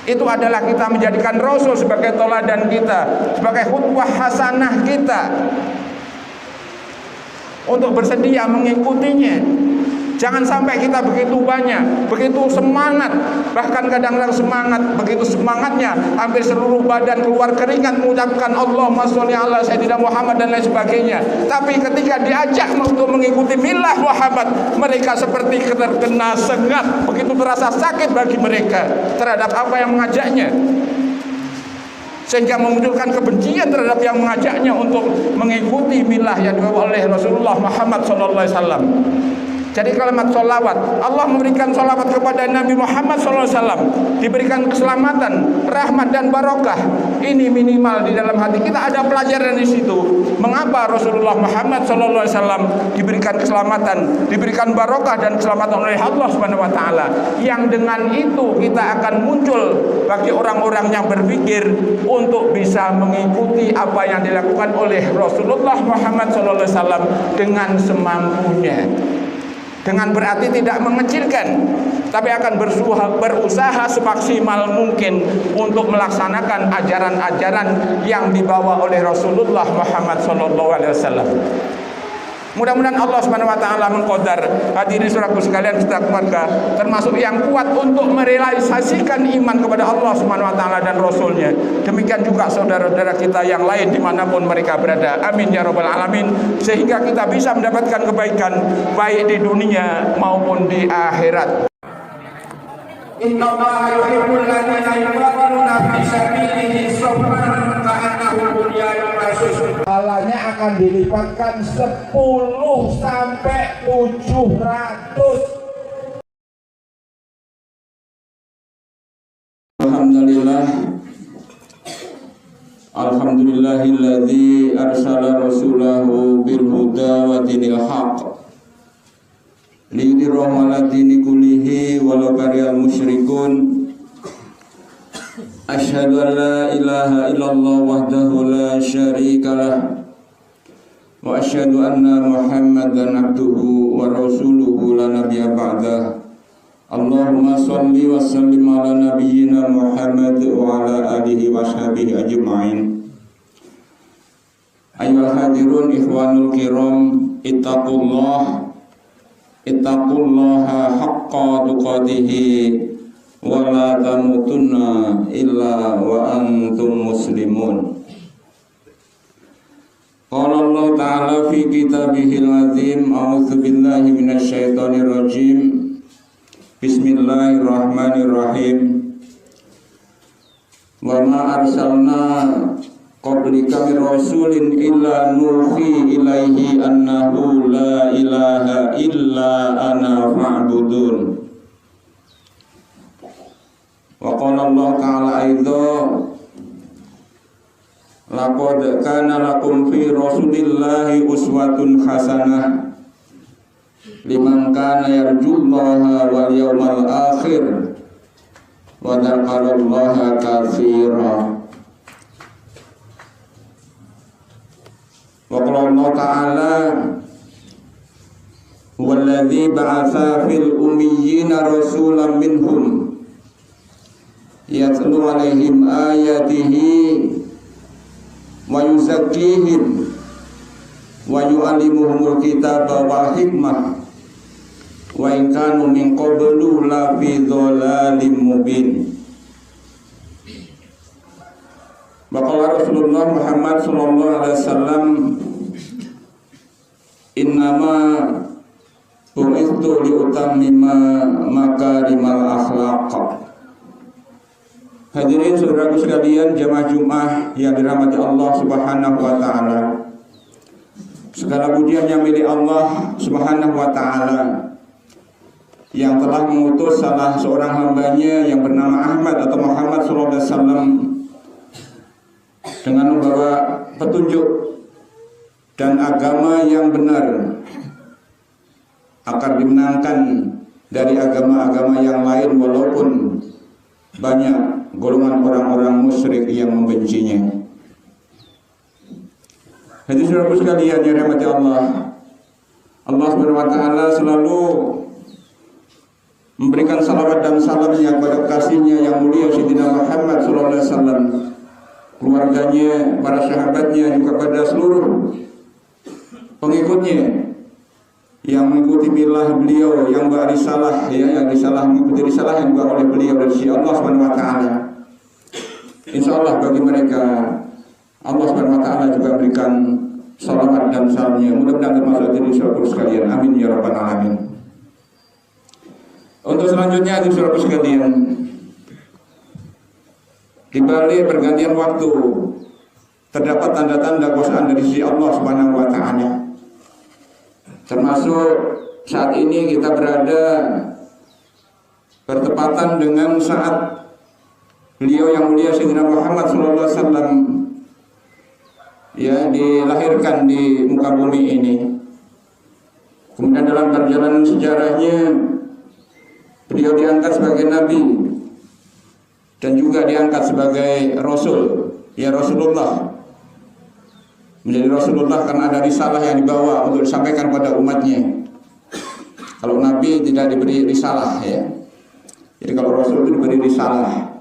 Speaker 2: itu adalah kita menjadikan Rasul sebagai teladan kita, sebagai khutbah hasanah kita, untuk bersedia mengikutinya. Jangan sampai kita begitu banyak, begitu semangat, bahkan kadang-kadang semangat, begitu semangatnya hampir seluruh badan keluar keringat mengucapkan Allahumma sholli ala sayyidina Muhammad dan lain sebagainya. Tapi ketika diajak untuk mengikuti milah Muhammad, mereka seperti terkena sengat, begitu terasa sakit bagi mereka terhadap apa yang mengajaknya, sehingga memunculkan kebencian terhadap yang mengajaknya untuk mengikuti milah yang dibawa oleh Rasulullah Muhammad SAW. Jadi kalimat sholawat, Allah memberikan sholawat kepada Nabi Muhammad SAW, diberikan keselamatan, rahmat dan barokah. Ini minimal di dalam hati kita, ada pelajaran di situ. Mengapa Rasulullah Muhammad SAW diberikan keselamatan, diberikan barokah dan keselamatan oleh Allah Subhanahu Wa Taala? Yang dengan itu kita akan muncul bagi orang-orang yang berpikir untuk bisa mengikuti apa yang dilakukan oleh Rasulullah Muhammad SAW dengan semampunya. Dengan berarti tidak mengecilkan, tapi akan berusaha semaksimal mungkin untuk melaksanakan ajaran-ajaran yang dibawa oleh Rasulullah Muhammad SAW. Mudah-mudahan Allah Subhanahu Wa Taala mengqadar hadirin saudaraku sekalian kita keluarga termasuk yang kuat untuk merealisasikan iman kepada Allah Subhanahu Wa Taala dan Rasulnya. Demikian juga saudara-saudara kita yang lain dimanapun mereka berada. Amin ya rabbal alamin. Sehingga kita bisa mendapatkan kebaikan baik di dunia maupun di akhirat.
Speaker 1: Inna Allaha yuhibbul ladzina yuqatiluna fi sabilihi saffan ka'annahum bunyanun marsus. Pahalanya akan dilipatkan 10 sampai 700.
Speaker 2: Alhamdulillahilladzi arsala rasulahu bil huda wa dinil haqq liyudhhirahu 'ala dini kullihi walau karihal musyrikun. Asyhadu an la ilaha illallah wahdahu la syarikalah wa asyhadu anna Muhammadan abduhu wa rasuluhu la nabiyya ba'dah. Allahumma sholli wa sallim ala nabiyyina Muhammad wa ala alihi wa sahbihi ajma'in. Ayyuhal hadirun ikhwanul kiram, ittaqullaha haqqa tuqatihi wa la tamutunna illa wa antum muslimun. Qala Allah Ta'ala fi kitabihil azim, a'udzu billahi minasy syaithanir rajim. Bismillahirrahmanirrahim. Wa ma arsalna qablika min rasulin illa nuhi ilaihi annahu la ilaha illa ana fa'budun. Wa qala Allah Ta'ala aidha laqad kana lakum fi rasulillahi uswatun hasanah liman kana yarjullaha wal yawmal akhir wa dzakarallaha katsira. Wa qala Allah Ta'ala huwallazi ba'atsa fil ummiyina rasulan minhum yatlu 'alaihim ayatihi wa yuzakkihim wa yu'allimuhumul kitaba wal hikmah wa in kanu min qablu la fi dhalalim mubin. Maka Rasulullah Muhammad sallallahu alaihi wasallam, innama bu'ithu liutammima makarimal akhlaq. Hadirin saudaraku sekalian, jamaah Jumat yang dirahmati Allah Subhanahu wa taala. Segala pujiannya milik Allah Subhanahu wa ta'ala yang telah mengutus salah seorang hambanya yang bernama Ahmad atau Muhammad sallallahu alaihi wasallam dengan membawa petunjuk dan agama yang benar agar dimenangkan dari agama-agama yang lain walaupun banyak golongan orang-orang musyrik yang membencinya. Hadirin saudaraku sekalian yang dirahmati Allah, Allah Subhanahu wa taala selalu memberikan salawat dan salamnya kepada kasihnya yang mulia Sayyidina Muhammad sallallahu alaihi wasallam, keluarganya, para sahabatnya, juga pada seluruh pengikutnya yang mengikuti milah beliau, yang berisalah, yang risalah mengikuti risalah yang dibawa oleh beliau dari sisi Allah Subhanahu wa taala. Insyaallah bagi mereka Allah Subhanahu wa taala juga berikan salawat dan salamnya. Mudah-mudahan termasuk diri saudara sekalian. Amin ya rabbal alamin. Untuk selanjutnya hadirin saudara sekalian, di balik pergantian waktu terdapat tanda-tanda kuasaan dari sisi Allah Subhanahu wa taala. Termasuk saat ini kita berada bertepatan dengan saat beliau yang mulia Sayyidina Muhammad sallallahu alaihi wasallam ya dilahirkan di muka bumi ini. Kemudian dalam perjalanan sejarahnya beliau diangkat sebagai nabi dan juga diangkat sebagai rasul, ya Rasulullah. Menjadi Rasulullah karena ada risalah yang dibawa untuk disampaikan pada umatnya. Kalau nabi tidak diberi risalah ya. Jadi kalau rasul itu diberi risalah.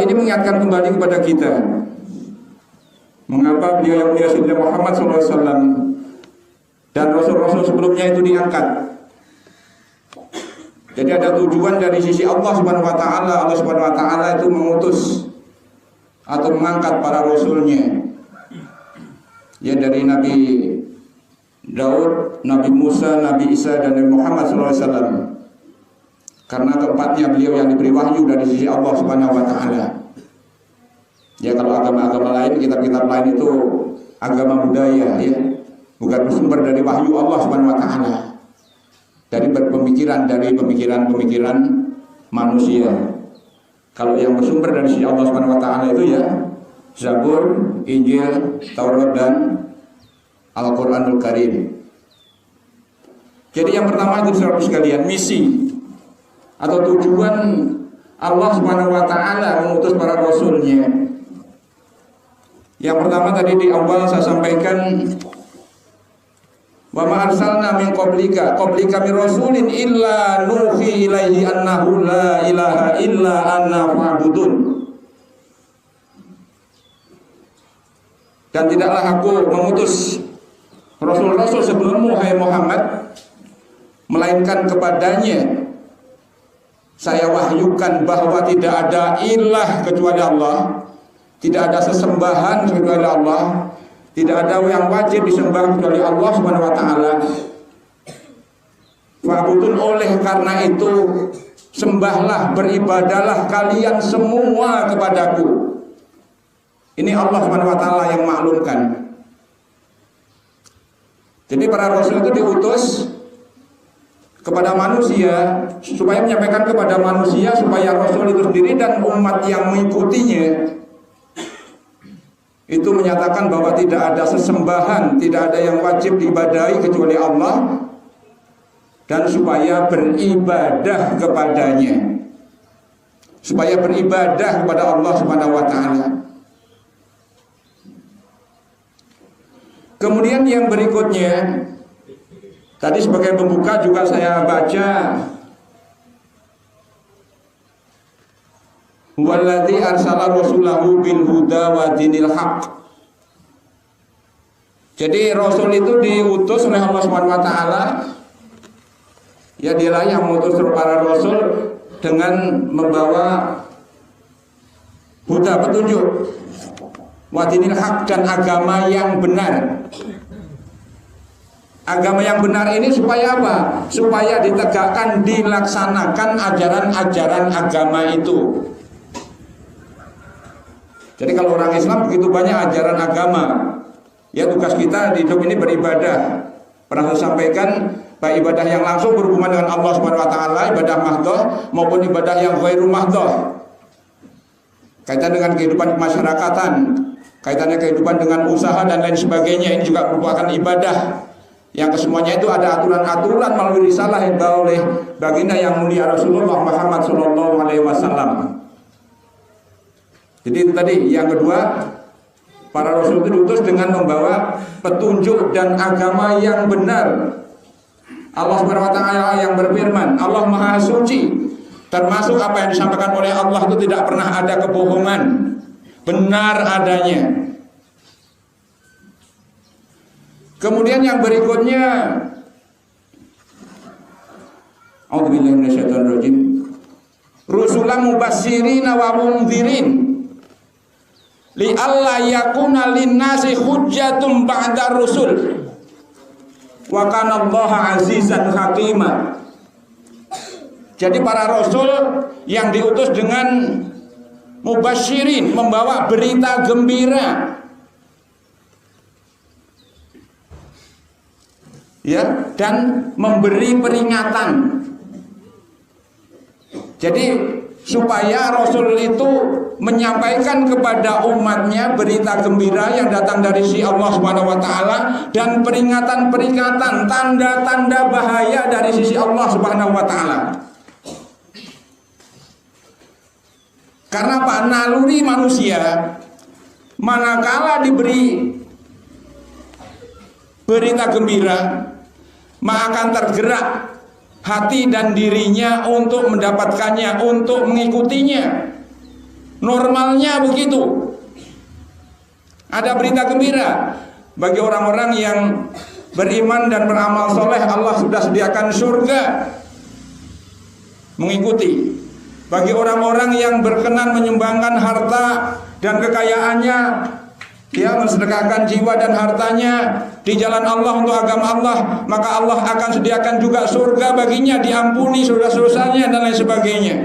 Speaker 2: Ini mengingatkan kembali kepada kita mengapa beliau yang mulia Sayyidina Muhammad SAW dan rasul-rasul sebelumnya itu diangkat. Jadi ada tujuan dari sisi Allah Subhanahu wa taala. Allah Subhanahu wa taala itu mengutus atau mengangkat para rasulnya. Ya dari Nabi Daud, Nabi Musa, Nabi Isa dan Nabi Muhammad SAW. Karena keempatnya beliau yang diberi wahyu dari sisi Allah Subhanahu wa taala. Ya kalau agama-agama lain, kitab-kitab lain itu agama budaya ya, bukan bersumber dari wahyu Allah Subhanahu wa taala. Dari pemikiran manusia. Kalau yang bersumber dari sisi Allah Subhanahu wa taala itu ya Zabur, Injil, Taurat dan Al-Qur'anul Karim. Jadi yang pertama itu saudara sekalian, misi atau tujuan Allah Subhanahu wa taala mengutus para rasulnya. Yang pertama tadi di awal saya sampaikan, wa ma arsalna min qablika min rasulin illa nuhi ilaihi annahu la ilaha illa anna fa'budun. Dan tidaklah aku mengutus rasul-rasul sebelummu hai Muhammad, melainkan kepadanya saya wahyukan bahwa tidak ada ilah kecuali Allah, tidak ada sesembahan kecuali Allah, tidak ada yang wajib disembah kecuali Allah Subhanahu wa taala. Fa'budun, oleh karena itu sembahlah, beribadahlah kalian semua kepadaku. Ini Allah Subhanahu wa taala yang maklumkan. Jadi para rasul itu diutus kepada manusia supaya menyampaikan kepada manusia, supaya rasul itu sendiri dan umat yang mengikutinya itu menyatakan bahwa tidak ada sesembahan, tidak ada yang wajib diibadahi kecuali Allah, dan supaya beribadah kepadanya, supaya beribadah kepada Allah Subhanahu wa taala. Kemudian yang berikutnya tadi sebagai pembuka juga saya baca, Walladzi arsala rasulahu bil huda wa dinil haq. Jadi rasul itu diutus oleh Allah Subhanahu wa taala. Ya dialah yang mengutus para rasul dengan membawa huda, petunjuk, wa dinil haq, dan agama yang benar. Agama yang benar ini supaya apa? Supaya ditegakkan, dilaksanakan ajaran-ajaran agama itu. Jadi kalau orang Islam begitu banyak ajaran agama, Ya, tugas kita di hidup ini beribadah. Pernah saya sampaikan, baik ibadah yang langsung berhubungan dengan Allah Subhanahu wa taala, ibadah mahdhah maupun ibadah yang ghairu mahdhah. Kaitan dengan kehidupan kemasyarakatan, kaitannya kehidupan dengan usaha dan lain sebagainya, ini juga merupakan ibadah. Yang kesemuanya itu ada aturan-aturan melalui risalah yang dibawa oleh baginda yang mulia Rasulullah Muhammad SAW. Jadi itu tadi yang kedua, para rasul itu diutus dengan membawa petunjuk dan agama yang benar. Allah Subhanahu wa taala yang berfirman, Allah Maha Suci. Termasuk apa yang disampaikan oleh Allah itu tidak pernah ada kebohongan, benar adanya. Kemudian yang berikutnya, A'udzubillahi minasyaitonirrajim. Rusulan mubasyirina wa mundzirin li alla yakuna linnasi hujjatun ba'da rusul wa kana Allaha azizan hakima. Jadi para rasul yang diutus dengan mubasyirin, membawa berita gembira, ya, dan memberi peringatan. Jadi supaya rasul itu menyampaikan kepada umatnya berita gembira yang datang dari si Allah Subhanahu wa taala dan peringatan-peringatan, tanda-tanda bahaya dari sisi Allah Subhanahu wa taala. Karena apa? Naluri manusia manakala diberi berita gembira, maka akan tergerak hati dan dirinya untuk mendapatkannya, untuk mengikutinya. Normalnya begitu. Ada berita gembira bagi orang-orang yang beriman dan beramal soleh, Allah sudah sediakan surga, mengikuti. Bagi orang-orang yang berkenan menyumbangkan harta dan kekayaannya, dia mensedekahkan jiwa dan hartanya di jalan Allah untuk agama Allah, maka Allah akan sediakan juga surga baginya, diampuni dosa-dosanya dan lain sebagainya.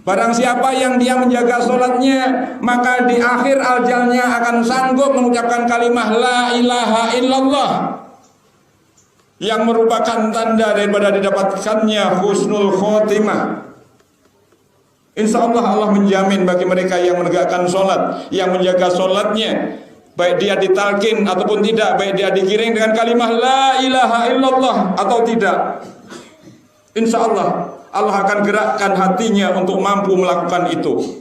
Speaker 2: Barang siapa yang dia menjaga sholatnya, maka di akhir ajalnya akan sanggup mengucapkan kalimah la ilaha illallah, yang merupakan tanda daripada didapatkannya husnul khotimah. Insya Allah Allah menjamin bagi mereka yang menegakkan sholat, yang menjaga sholatnya, baik dia ditalkin ataupun tidak, baik dia digiring dengan kalimah la ilaha illallah atau tidak, insya Allah Allah akan gerakkan hatinya untuk mampu melakukan itu.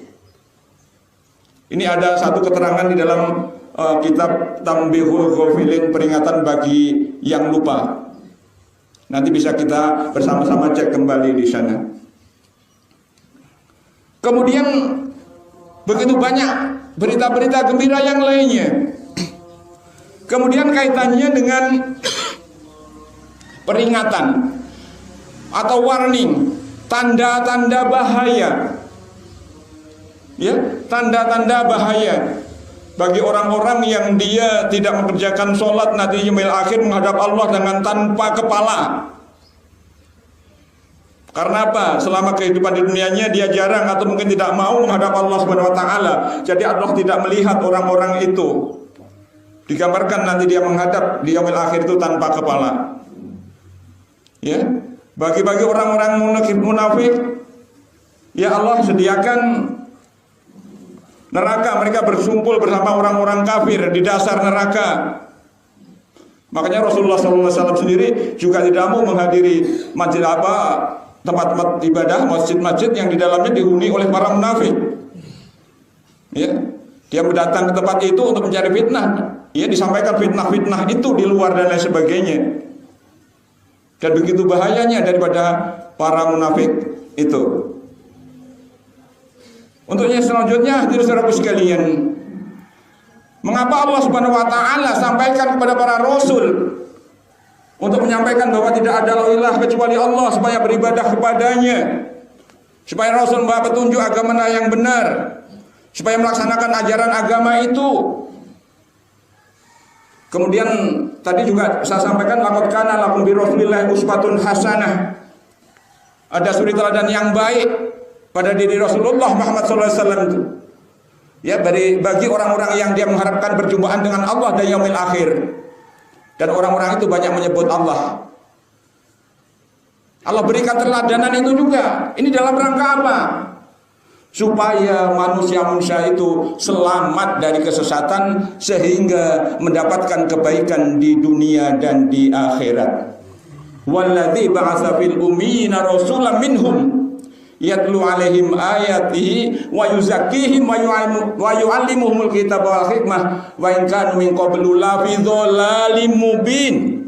Speaker 2: Ini ada satu keterangan di dalam kitab Tambihul Ghafilin, peringatan bagi yang lupa. Nanti bisa kita bersama-sama cek kembali di sana. Kemudian begitu banyak berita-berita gembira yang lainnya. Kemudian kaitannya dengan peringatan atau warning, tanda-tanda bahaya. Ya, tanda-tanda bahaya bagi orang-orang yang dia tidak mengerjakan sholat nanti yaumil akhir menghadap Allah dengan tanpa kepala. Karena apa? Selama kehidupan di dunianya dia jarang atau mungkin tidak mau menghadap Allah Subhanahu wa taala. Jadi Allah tidak melihat orang-orang itu. Digambarkan nanti dia menghadap di yaumil akhir itu tanpa kepala. Ya. Bagi orang-orang munafik, ya Allah sediakan neraka, mereka bersumpul bersama orang-orang kafir di dasar neraka. Makanya Rasulullah SAW sendiri juga tidak mau menghadiri masjid tempat-tempat ibadah, masjid-masjid yang di dalamnya dihuni oleh para munafik. Ya, dia mendatang ke tempat itu untuk mencari fitnah. Ya, disampaikan fitnah-fitnah itu di luar dan lain sebagainya. Dan begitu bahayanya daripada para munafik itu. Untuk yang selanjutnya, saudara-saudaraku sekalian, mengapa Allah Subhanahu wa taala sampaikan kepada para rasul untuk menyampaikan bahwa tidak ada ilah kecuali Allah, supaya beribadah kepadanya, supaya rasul membawa petunjuk agama yang benar, supaya melaksanakan ajaran agama itu. Kemudian tadi juga saya sampaikan, laqad kana lakum bi rasulillahi uswatun hasanah. Ada suri teladan yang baik pada diri Rasulullah Muhammad SAW itu. Ya, bagi orang-orang yang dia mengharapkan perjumpaan dengan Allah dan yaumil akhir. Dan orang-orang itu banyak menyebut Allah. Allah berikan teladanan itu juga. Ini dalam rangka apa? Supaya manusia-manusia itu selamat dari kesesatan sehingga mendapatkan kebaikan di dunia dan di akhirat. Walladzi ba'atsa fil ummiyina rasulan minhum yatlu alaihim ayatihi wa yuzakkihim wa yu'allimuhumul kitaba wal hikmah wa in kanu min qablu la fi dhalalin mubin.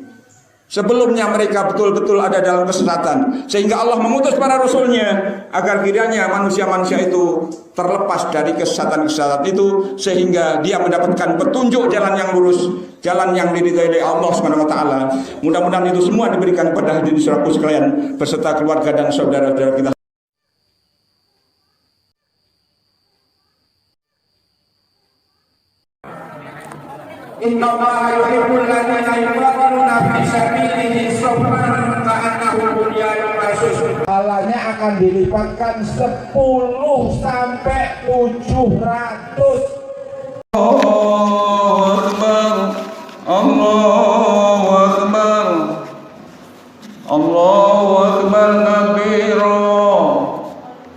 Speaker 2: Sebelumnya mereka betul-betul ada dalam kesesatan, sehingga Allah mengutus para rasulnya agar kiranya manusia-manusia itu terlepas dari kesesatan-kesesatan itu, sehingga dia mendapatkan petunjuk jalan yang lurus, jalan yang diridhai oleh Allah Subhanahu wa taala. Mudah-mudahan itu semua diberikan kepada hadirin saudaraku sekalian beserta keluarga dan saudara-saudara kita.
Speaker 1: Inna Allaha yuhibbul ladzina yuqatiluna fi sabilihi saffan ka'annahum bunyanun marsus. Pahalanya akan dilipatkan 10 sampai 700.
Speaker 2: Allahu Akbar, Allahu Akbar, Allahu Akbar kabira,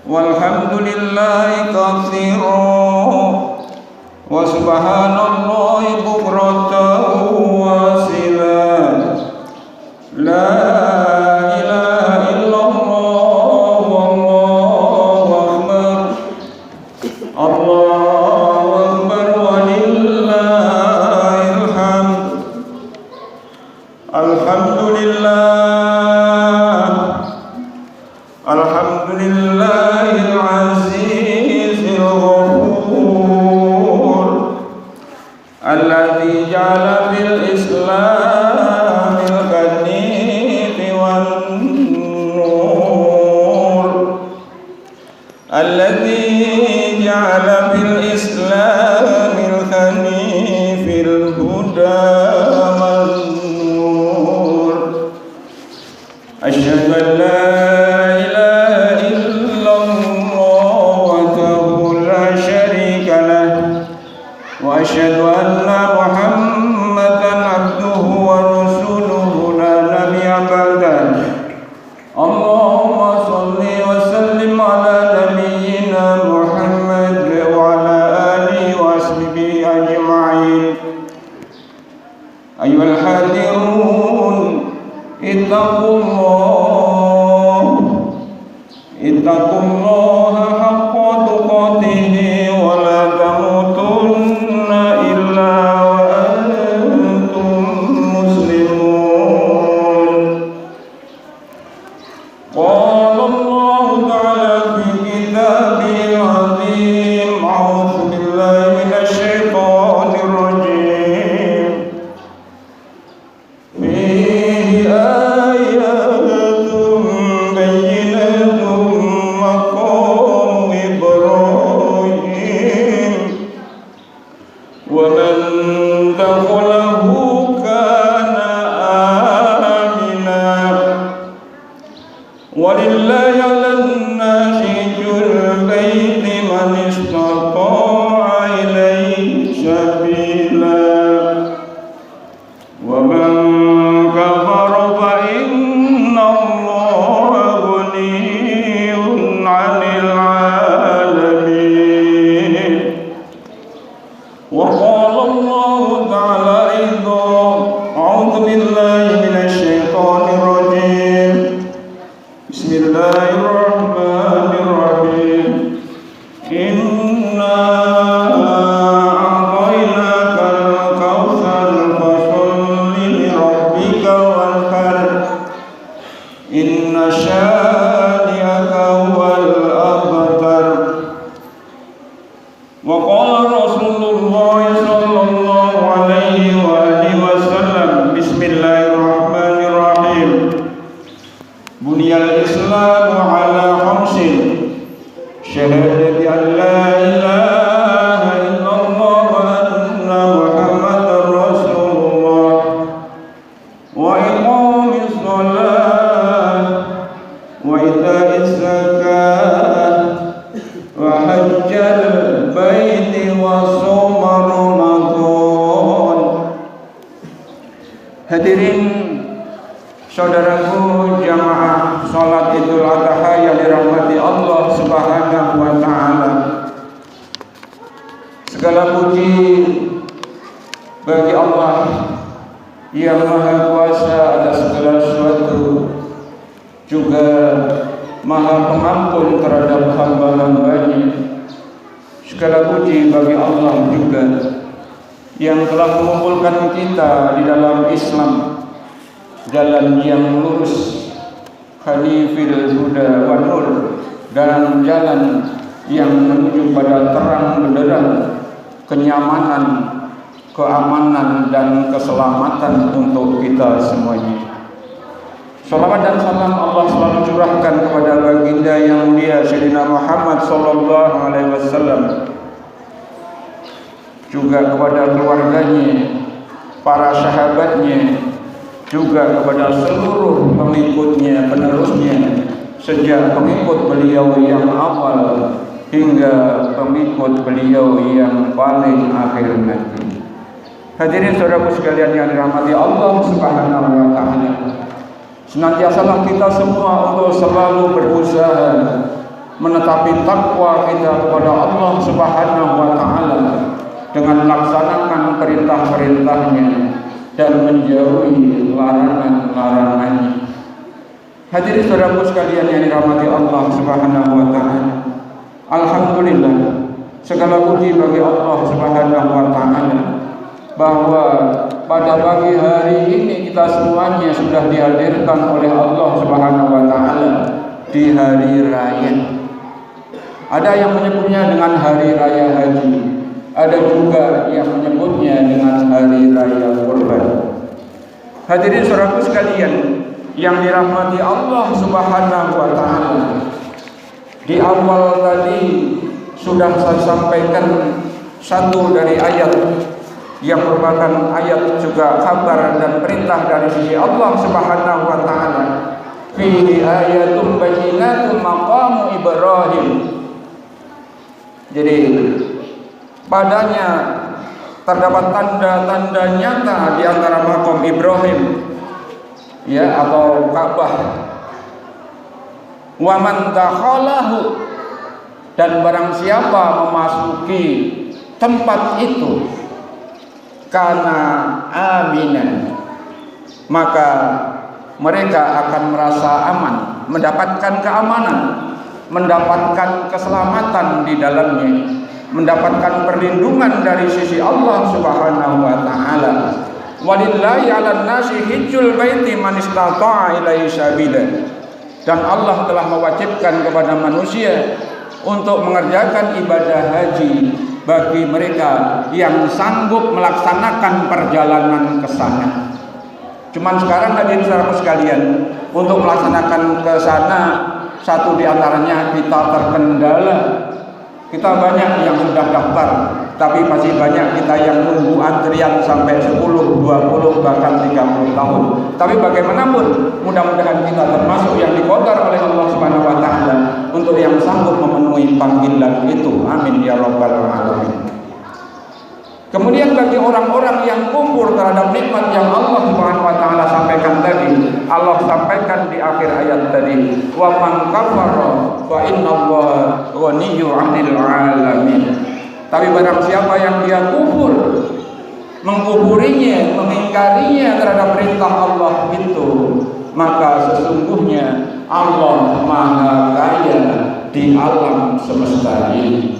Speaker 2: walhamdulillahi katsira, wa subhanallahi bukratan wa asila, la ilaha illallah, wallahu akbar, Allahu akbar walillahil hamd. Alhamdulillahil azizil ghafur, alladzi ja'ala fil islamil hanifi wan nur, alladzi ja'ala fil islamil hanifil huda wan nur. Asyhadu an la ilaha illallah wahdahu la syarika lah, wa asyhadu anna Muhammadan abduhu wa rasuluhu la nabiyya ba'dah. Allahumma shalli wa sallim ala nabiyyina Muhammad wa ala alihi wa sahbihi ajma'in. Ayyuhal hadirun, ittaqullaha haqqa tuqatih wa la tamutunna illa wa antum muslimun. Qala Allah ta'ala fi kitabihil azim, a'udzu billahi minasy syaithanir rajim. Fihi ayatun bayyinatun maqamu Ibrahim, wa man dakhalahu kana amina, walillahi 'alan nasi hijjul baiti man istata'a ilaihi sabila, wa man kafara fa inna Allaha ghaniyyun 'anil 'alamin. Wa qala Allah ta'ala aidan, a'udzu billahi minasy syaithanir rajim. Bismillahirrahmanirrahim. Inna a'tainakal kautsar fasholli li rabbika wanhar, inna syani'aka huwal abtar. Wa qala Rasulullah sallallahu alaihi wa alihi wasallam, bismillahirrahmanirrahim. Hadirin saudaraku jamaah salat Idul Adha yang dirahmati Allah Subhanahu wa taala. Segala puji bagi Allah yang Maha Kuasa atas segala sesuatu, juga Maha Pengampun terhadap hamba-hambanya. Segala puji bagi Allah juga yang telah mengumpulkan kita di dalam Islam, jalan yang lurus, Hanifil Huda wa Nur, dan jalan yang menuju pada terang benderang, kenyamanan, keamanan, dan keselamatan untuk kita semuanya. Salawat dan salam Allah selalu curahkan kepada baginda yang mulia Sayyidina Muhammad sallallahu alaihi wasallam, juga kepada keluarganya, para sahabatnya, juga kepada seluruh pengikutnya, penerusnya, sejak pengikut beliau yang awal hingga pengikut beliau yang paling akhir nanti. Hadirin saudaraku sekalian yang dirahmati Allah Subhanahu wa taala. Senantiasalah kita semua untuk selalu berusaha menetapi takwa kita kepada Allah Subhanahu wa taala dengan melaksanakan perintah-perintahnya dan menjauhi larangan-larangannya. Hadirin saudaraku sekalian yang dirahmati Allah Subhanahu wa taala. Alhamdulillah, segala puji bagi Allah Subhanahu wa taala bahwa pada pagi hari ini kita semuanya sudah dihadirkan oleh Allah Subhanahu wa taala di hari raya. Ada yang menyebutnya dengan hari raya haji, ada juga yang menyebutnya dengan hari raya Kurban. Hadirin saudaraku sekalian yang dirahmati Allah Subhanahu wa taala, di awal tadi sudah saya sampaikan satu dari ayat yang merupakan ayat juga kabar dan perintah dari sisi Allah Subhanahu wa taala. Fihi ayatun bayyinatun maqamu Ibrahim. Jadi padanya terdapat tanda-tanda nyata di antara makam Ibrahim, ya, atau Ka'bah. Wa man dakhalahu, dan barang siapa memasuki tempat itu, karena aminan, maka mereka akan merasa aman, mendapatkan keamanan, mendapatkan keselamatan di dalamnya, mendapatkan perlindungan dari sisi Allah Subhanahu wa taala. Walillahi 'alan nasi hijjul baiti man istata'a ilaihi sabila. Dan Allah telah mewajibkan kepada manusia untuk mengerjakan ibadah haji bagi mereka yang sanggup melaksanakan perjalanan ke sana. Cuman sekarang hadirin saudaraku sekalian, untuk melaksanakan ke sana, satu di antaranya kita terkendala. Kita banyak yang sudah daftar, tapi masih banyak kita yang nunggu antrian sampai 10, 20, bahkan 30 tahun. Tapi bagaimanapun, mudah-mudahan kita termasuk yang diqadar oleh Allah Subhanahu wa taala untuk yang sanggup memenuhi panggilan itu. Amin ya rabbal alamin. Kemudian bagi orang-orang yang kufur terhadap nikmat yang Allah Subhanahu wa taala sampaikan tadi, Allah sampaikan di akhir ayat tadi, wa man kafara fa innallaha ghaniyyu 'anil 'alamin. Tapi barang siapa yang dia kufur, mengkufurinya, mengingkarinya terhadap perintah Allah itu, maka sesungguhnya Allah Maha Kaya di alam semesta ini.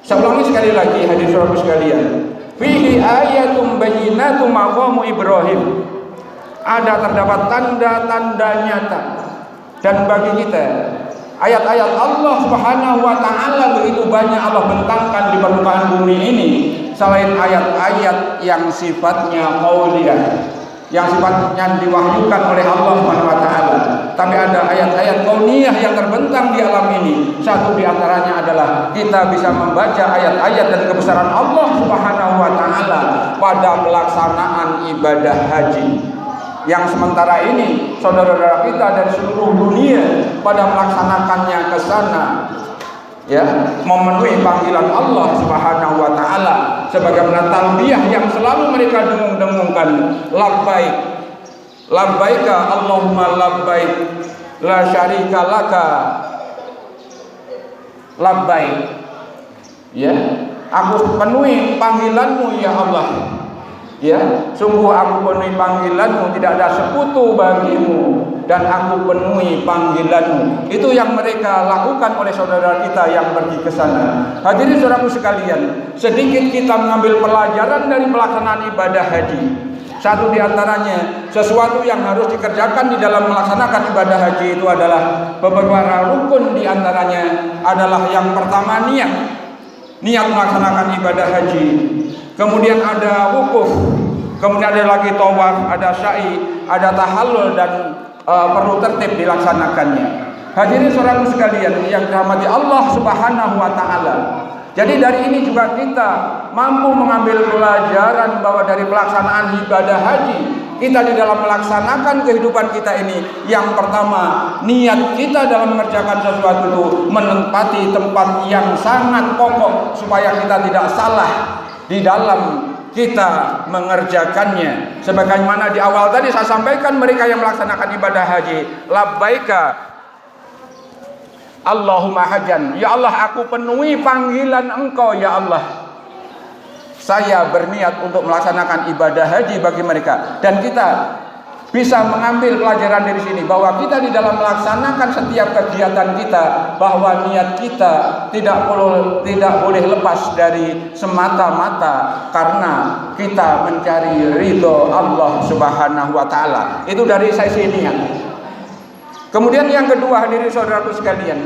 Speaker 2: Saya ulangi sekali lagi hadirin saudaraku sekalian. Fihi ayatum bayyinatum maqamu Ibrahim. Ada terdapat tanda-tanda nyata. Dan bagi kita, ayat-ayat Allah Subhanahu wa taala begitu banyak Allah bentangkan di permukaan bumi ini, selain ayat-ayat yang sifatnya qauliyah, yang sifatnya diwahyukan oleh Allah Subhanahu wa taala. Tapi ada ayat-ayat kauniyah yang terbentang di alam ini. Satu di antaranya adalah kita bisa membaca ayat-ayat dan kebesaran Allah Subhanahu wa taala pada pelaksanaan ibadah haji. Yang sementara ini saudara-saudara kita dari seluruh dunia pada melaksanakannya ke sana ya, memenuhi panggilan Allah Subhanahu wa taala sebagaimana talbiyah yang selalu mereka dengung-dengungkan, labbaik labbaika Allahumma labbaik la syarika laka labbaik, ya, aku penuhi panggilanmu ya Allah, ya, sungguh aku penuhi panggilanmu, tidak ada sekutu bagimu, dan aku penuhi panggilanmu. Itu yang mereka lakukan oleh saudara kita yang pergi ke sana. Hadirin saudaraku sekalian, sedikit kita mengambil pelajaran dari pelaksanaan ibadah haji. Satu di antaranya, sesuatu yang harus dikerjakan di dalam melaksanakan ibadah haji itu adalah beberapa rukun. Di antaranya adalah yang pertama niat melaksanakan ibadah haji. Kemudian ada wukuf, kemudian ada lagi tawaf, ada sa'i, ada tahallul, dan perlu tertib dilaksanakannya. Hadirin saudaraku sekalian yang dirahmati Allah Subhanahu wa taala. Jadi dari ini juga kita mampu mengambil pelajaran bahwa dari pelaksanaan ibadah haji, kita di dalam melaksanakan kehidupan kita ini, yang pertama, niat kita dalam mengerjakan sesuatu itu menempati tempat yang sangat pokok supaya kita tidak salah di dalam kita mengerjakannya. Sebagaimana di awal tadi saya sampaikan, mereka yang melaksanakan ibadah haji, labbaika Allahumma hajjan, ya Allah, aku penuhi panggilan Engkau ya Allah. Saya berniat untuk melaksanakan ibadah haji bagi mereka. Dan kita bisa mengambil pelajaran dari sini bahwa kita di dalam melaksanakan setiap kegiatan kita, bahwa niat kita tidak boleh lepas dari semata-mata karena kita mencari ridho Allah Subhanahu wa taala. Itu dari sisi niat. Kemudian yang kedua, hadirin saudaraku sekalian,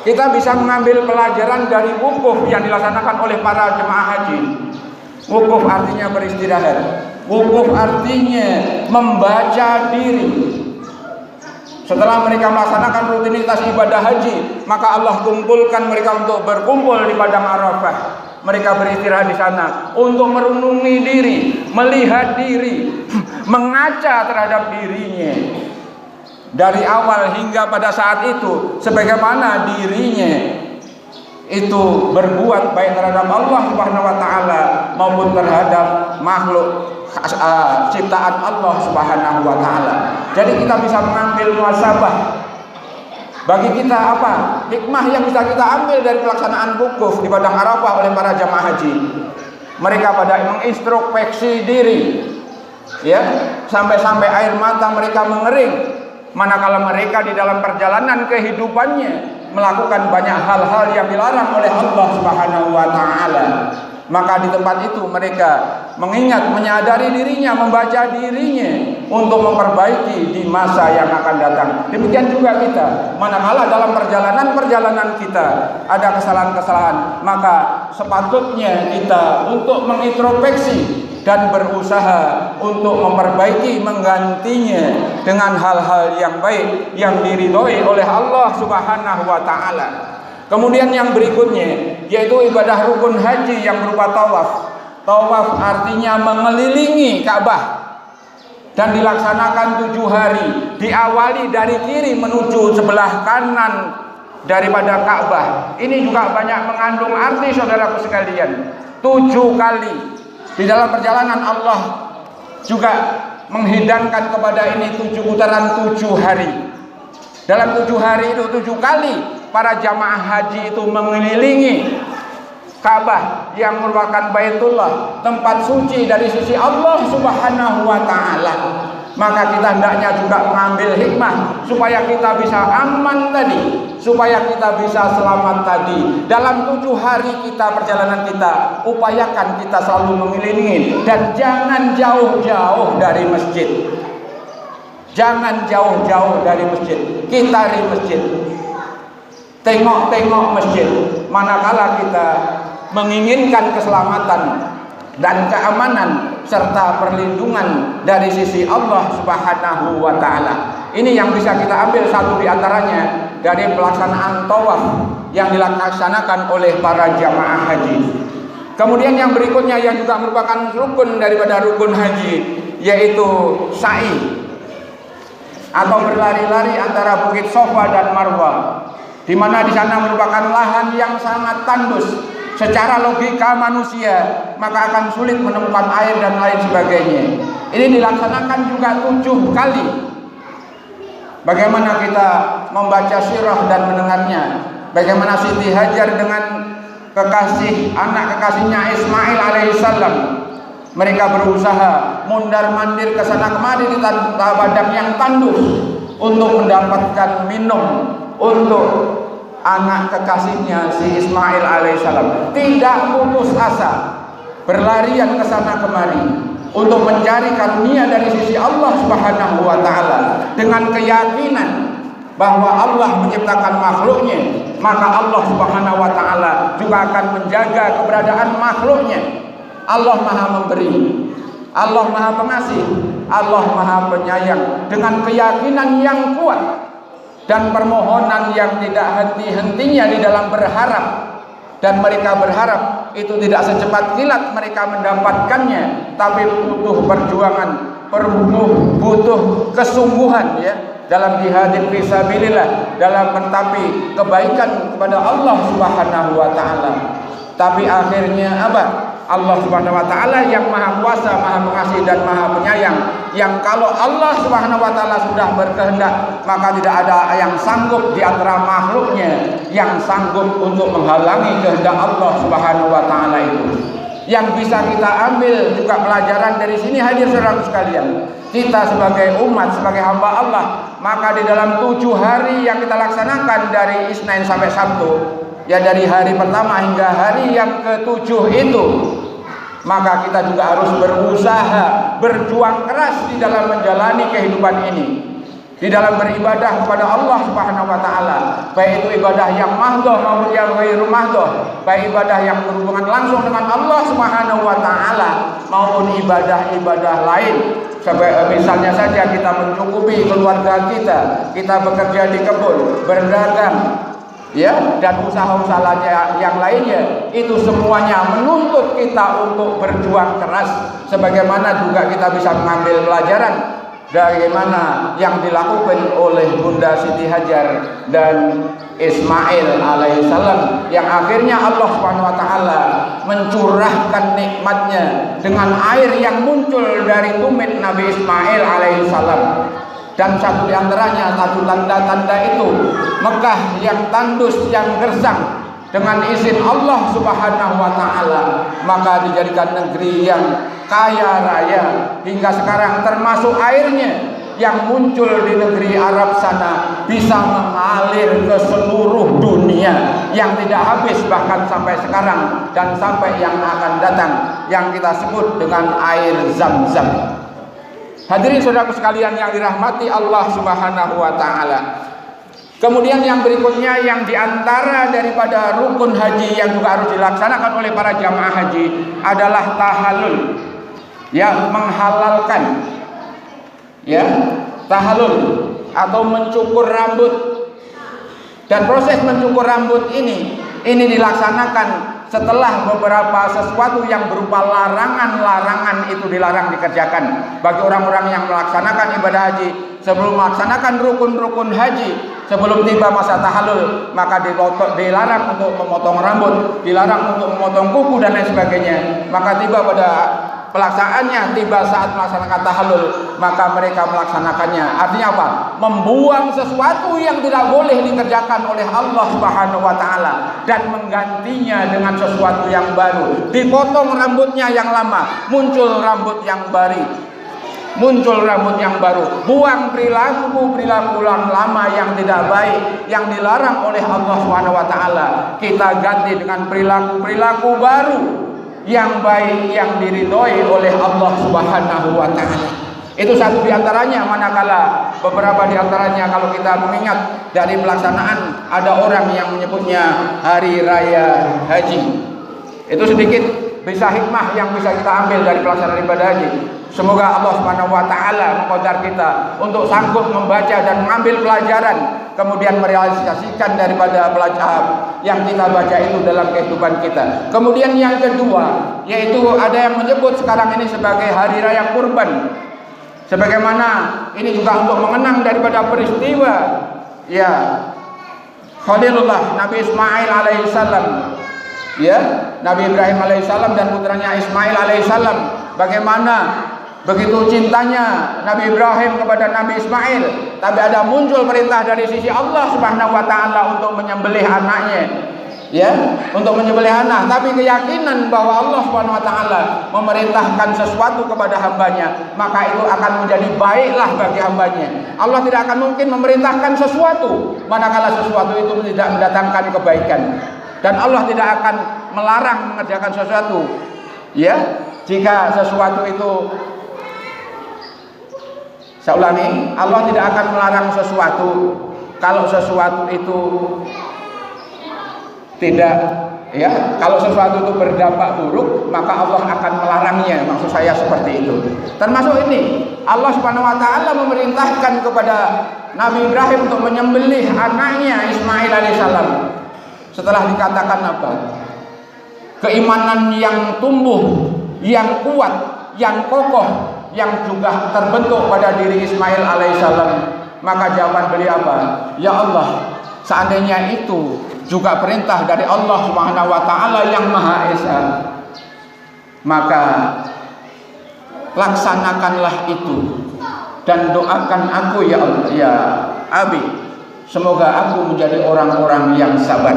Speaker 2: kita bisa mengambil pelajaran dari wukuf yang dilaksanakan oleh para jemaah haji. Wukuf artinya beristirahat. Wukuf artinya membaca diri. Setelah mereka melaksanakan rutinitas ibadah haji, maka Allah kumpulkan mereka untuk berkumpul di padang Arafah. Mereka beristirahat di sana untuk merenungi diri, melihat diri, mengaca terhadap dirinya. Dari awal hingga pada saat itu, sebagaimana dirinya itu berbuat baik terhadap Allah Subhanahu wa taala maupun terhadap makhluk ciptaan Allah Subhanahu wa taala. Jadi kita bisa mengambil muhasabah. Bagi kita apa? Hikmah yang bisa kita ambil dari pelaksanaan wukuf di padang Arafah oleh para jamaah haji. Mereka pada mengintrospeksi diri, ya, sampai-sampai air mata mereka mengering. Manakala mereka di dalam perjalanan kehidupannya melakukan banyak hal-hal yang dilarang oleh Allah Subhanahu wa taala. Maka di tempat itu mereka mengingat, menyadari dirinya, membaca dirinya untuk memperbaiki di masa yang akan datang. Demikian juga kita, manakala dalam perjalanan kita ada kesalahan-kesalahan, maka sepatutnya kita untuk mengintrospeksi dan berusaha untuk memperbaiki, menggantinya dengan hal-hal yang baik yang diridhoi oleh Allah Subhanahu wa taala. Kemudian yang berikutnya yaitu ibadah rukun haji yang berupa tawaf. Tawaf artinya mengelilingi Ka'bah dan dilaksanakan 7 hari. Diawali dari kiri menuju sebelah kanan daripada Ka'bah. Ini juga banyak mengandung arti saudaraku sekalian. 7 kali. Di dalam perjalanan Allah juga menghidangkan kepada ini 7 putaran 7 hari. Dalam 7 hari itu 7 kali para jamaah haji itu mengelilingi Ka'bah yang merupakan Baitullah, tempat suci dari sisi Allah Subhanahu wa taala. Maka kita hendaknya juga mengambil hikmah supaya kita bisa aman tadi, supaya kita bisa selamat tadi. Dalam 7 hari kita perjalanan kita, upayakan kita selalu mengelilingi dan jangan jauh-jauh dari masjid. Jangan jauh-jauh dari masjid. Kitari masjid. Tengok-tengok masjid. Manakala kita menginginkan keselamatan dan keamanan serta perlindungan dari sisi Allah Subhanahu wa taala. Ini yang bisa kita ambil satu di antaranya dari pelaksanaan tawaf yang dilaksanakan oleh para jamaah haji. Kemudian yang berikutnya yang juga merupakan rukun daripada rukun haji yaitu sa'i atau berlari-lari antara Bukit Safa dan Marwah. di mana di sana merupakan lahan yang sangat tandus. Secara logika manusia maka akan sulit menemukan air dan lain sebagainya. Ini dilaksanakan juga 7 kali. Bagaimana kita membaca sirah dan mendengarnya, bagaimana Siti Hajar dengan anak kekasihnya Ismail alaihissalam, mereka berusaha mundar-mandir ke sana kemari di tanah padang yang tandus untuk mendapatkan minum untuk anak kekasihnya si Ismail alaihissalam. Tidak putus asa, berlarian ke sana kemari untuk mencari karunia dari sisi Allah Subhanahu wa taala dengan keyakinan bahwa Allah menciptakan makhluknya, maka Allah Subhanahu wa taala juga akan menjaga keberadaan makhluknya. Allah Maha memberi, Allah Maha pengasih, Allah Maha penyayang, dengan keyakinan yang kuat dan permohonan yang tidak henti-hentinya di dalam berharap. Dan mereka berharap itu tidak secepat kilat mereka mendapatkannya, tapi butuh perjuangan, butuh kesungguhan ya dalam jihad fisabilillah, dalam mentapi kebaikan kepada Allah Subhanahu wa taala. Tapi akhirnya apa? Allah Subhanahu wa taala yang Maha Kuasa, Maha Pengasih dan Maha Penyayang, yang kalau Allah Subhanahu wa taala sudah berkehendak, maka tidak ada yang sanggup di antara makhluknya yang sanggup untuk menghalangi kehendak Allah Subhanahu wa taala itu. Yang bisa kita ambil juga pelajaran dari sini, hadir saudara sekalian, kita sebagai umat, sebagai hamba Allah, maka di dalam 7 hari yang kita laksanakan dari Isnin sampai Sabtu, ya dari hari pertama hingga hari yang ke-7 itu, maka kita juga harus berusaha, berjuang keras di dalam menjalani kehidupan ini, di dalam beribadah kepada Allah Subhanahu wa taala, baik itu ibadah yang mahdhah maupun yang ghairu mahdhah, baik ibadah yang berhubungan langsung dengan Allah Subhanahu wa taala maupun ibadah-ibadah lain. Misalnya saja kita mencukupi keluarga kita bekerja di kebun, berdagang, ya, dan usaha-usaha yang lainnya, itu semuanya menuntut kita untuk berjuang keras. Sebagaimana juga kita bisa mengambil pelajaran bagaimana yang dilakukan oleh Bunda Siti Hajar dan Ismail alaihissalam, yang akhirnya Allah Subhanahu wa taala mencurahkan nikmatnya dengan air yang muncul dari tumit Nabi Ismail alaihissalam. Dan satu di antaranya, satu tanda-tanda itu, Mekah yang tandus, yang gersang, dengan izin Allah Subhanahu wa taala, maka dijadikan negeri yang kaya raya hingga sekarang, termasuk airnya yang muncul di negeri Arab sana bisa mengalir ke seluruh dunia yang tidak habis, bahkan sampai sekarang dan sampai yang akan datang, yang kita sebut dengan air Zam-Zam. Hadirin saudaraku sekalian yang dirahmati Allah Subhanahu wa taala. Kemudian yang berikutnya, yang diantara daripada rukun haji yang juga harus dilaksanakan oleh para jamaah haji adalah tahallul, ya, menghalalkan, ya, tahallul atau mencukur rambut. Dan proses mencukur rambut ini dilaksanakan setelah beberapa sesuatu yang berupa larangan-larangan itu dilarang dikerjakan bagi orang-orang yang melaksanakan ibadah haji. Sebelum melaksanakan rukun-rukun haji, sebelum tiba masa tahallul, maka dilarang untuk memotong rambut, dilarang untuk memotong kuku dan lain sebagainya. Maka tiba pada pelaksanaannya, tiba saat melaksanakan tahallul, maka mereka melaksanakannya. Artinya apa? Membuang sesuatu yang tidak boleh dikerjakan oleh Allah Subhanahu wa taala dan menggantinya dengan sesuatu yang baru. Dipotong rambutnya yang lama, muncul rambut yang baru. Muncul rambut yang baru. Buang perilaku yang lama yang tidak baik, yang dilarang oleh Allah Subhanahu wa taala. Kita ganti dengan perilaku baru yang baik, yang diridhoi oleh Allah Subhanahu wa taala. Itu satu di antaranya, manakala beberapa di antaranya kalau kita mengingat dari pelaksanaan, ada orang yang menyebutnya hari raya haji. Itu sedikit bisa hikmah yang bisa kita ambil dari pelaksanaan ibadah haji. Semoga Allah Subhanahu wa taala mengqadar kita untuk sanggup membaca dan mengambil pelajaran, kemudian merealisasikan daripada pelajaran yang kita baca itu dalam kehidupan kita. Kemudian yang kedua, yaitu ada yang menyebut sekarang ini sebagai hari raya kurban. Sebagaimana ini juga untuk mengenang daripada peristiwa, ya, Khalilullah Nabi Ismail alaihissalam, ya, Nabi Ibrahim alaihissalam dan putranya Ismail alaihissalam. Bagaimana begitu cintanya Nabi Ibrahim kepada Nabi Ismail, tapi ada muncul perintah dari sisi Allah Subhanahu wa taala untuk menyembelih anaknya, ya, untuk menyembelih anak. Tapi keyakinan bahwa Allah Subhanahu wa taala memerintahkan sesuatu kepada hambanya, maka itu akan menjadi baiklah bagi hambanya. Allah tidak akan mungkin memerintahkan sesuatu manakala sesuatu itu tidak mendatangkan kebaikan. Dan Allah tidak akan melarang mengerjakan sesuatu, ya, jika sesuatu itu, saya ulangi, Allah tidak akan melarang sesuatu kalau sesuatu itu tidak, ya, kalau sesuatu itu berdampak buruk, maka Allah akan melarangnya. Maksud saya seperti itu. Termasuk ini, Allah Subhanahu wa taala memerintahkan kepada Nabi Ibrahim untuk menyembelih anaknya Ismail alaihissalam. Setelah dikatakan apa? Keimanan yang tumbuh, yang kuat, yang kokoh, yang juga terbentuk pada diri Ismail alaihissalam. Maka jawaban beliau apa? Ya Allah, seandainya itu juga perintah dari Allah Subhanahu wa taala yang Maha Esa, maka laksanakanlah itu dan doakan aku ya Allah, ya Abi, semoga aku menjadi orang-orang yang sabar.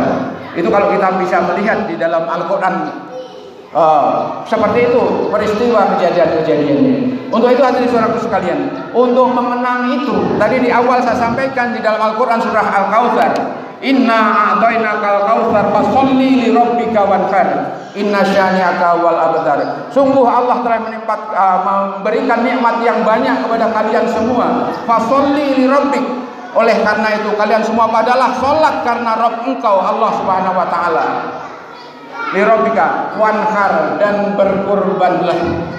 Speaker 2: Itu kalau kita bisa melihat di dalam Al-Qur'an, seperti itu peristiwa kejadian-kejadiannya. Untuk itu hadirin saudaraku sekalian, untuk mengenang itu, tadi di awal saya sampaikan di dalam Al-Qur'an surah Al-Kautsar, inna a'tainakal kautsar fasholli li rabbika wanhar inna syani'aka wal abtar. Sungguh Allah telah memberikan nikmat yang banyak kepada kalian semua. Fasholli li rabbik, oleh karena itu kalian semua padalah salat karena Rabb engkau Allah Subhanahu wa taala. Li rabbika wanhar, dan berkurbanlah.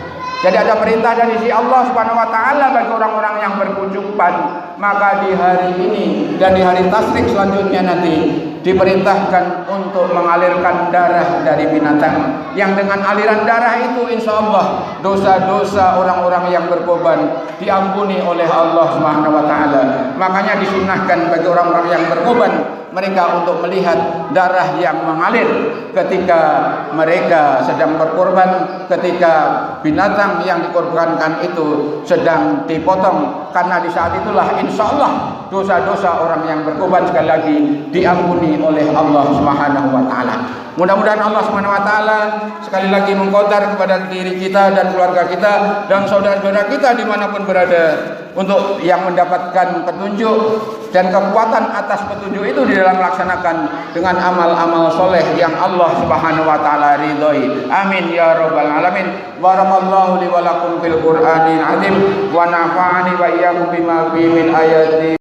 Speaker 2: Jadi ada perintah dari si Allah Subhanahu wa taala bagi orang-orang yang berkujuban. Maka di hari ini dan di hari tasyrik selanjutnya nanti diperintahkan untuk mengalirkan darah dari binatang, yang dengan aliran darah itu insya Allah dosa-dosa orang-orang yang berkorban diampuni oleh Allah Subhanahu wa taala. Makanya disunahkan bagi orang-orang yang berkorban mereka untuk melihat darah yang mengalir ketika mereka sedang berkorban, ketika binatang yang dikorbankan itu sedang dipotong, karena di saat itulah insya Allah dosa-dosa orang yang berkorban sekali lagi diampuni oleh Allah Subhanahu wa taala. Mudah-mudahan Allah Subhanahu wa taala sekali lagi mengqadar kepada diri kita dan keluarga kita dan saudara-saudara kita dimanapun berada, untuk yang mendapatkan petunjuk dan kekuatan atas petunjuk itu di dalam melaksanakan dengan amal-amal soleh yang Allah Subhanahu wa taala ridhoi. Amin ya rabbal alamin. Barakallahu li wa lakum fil Qur'anil azim wa nafa'ani wa iyyakum bima fihi min ayati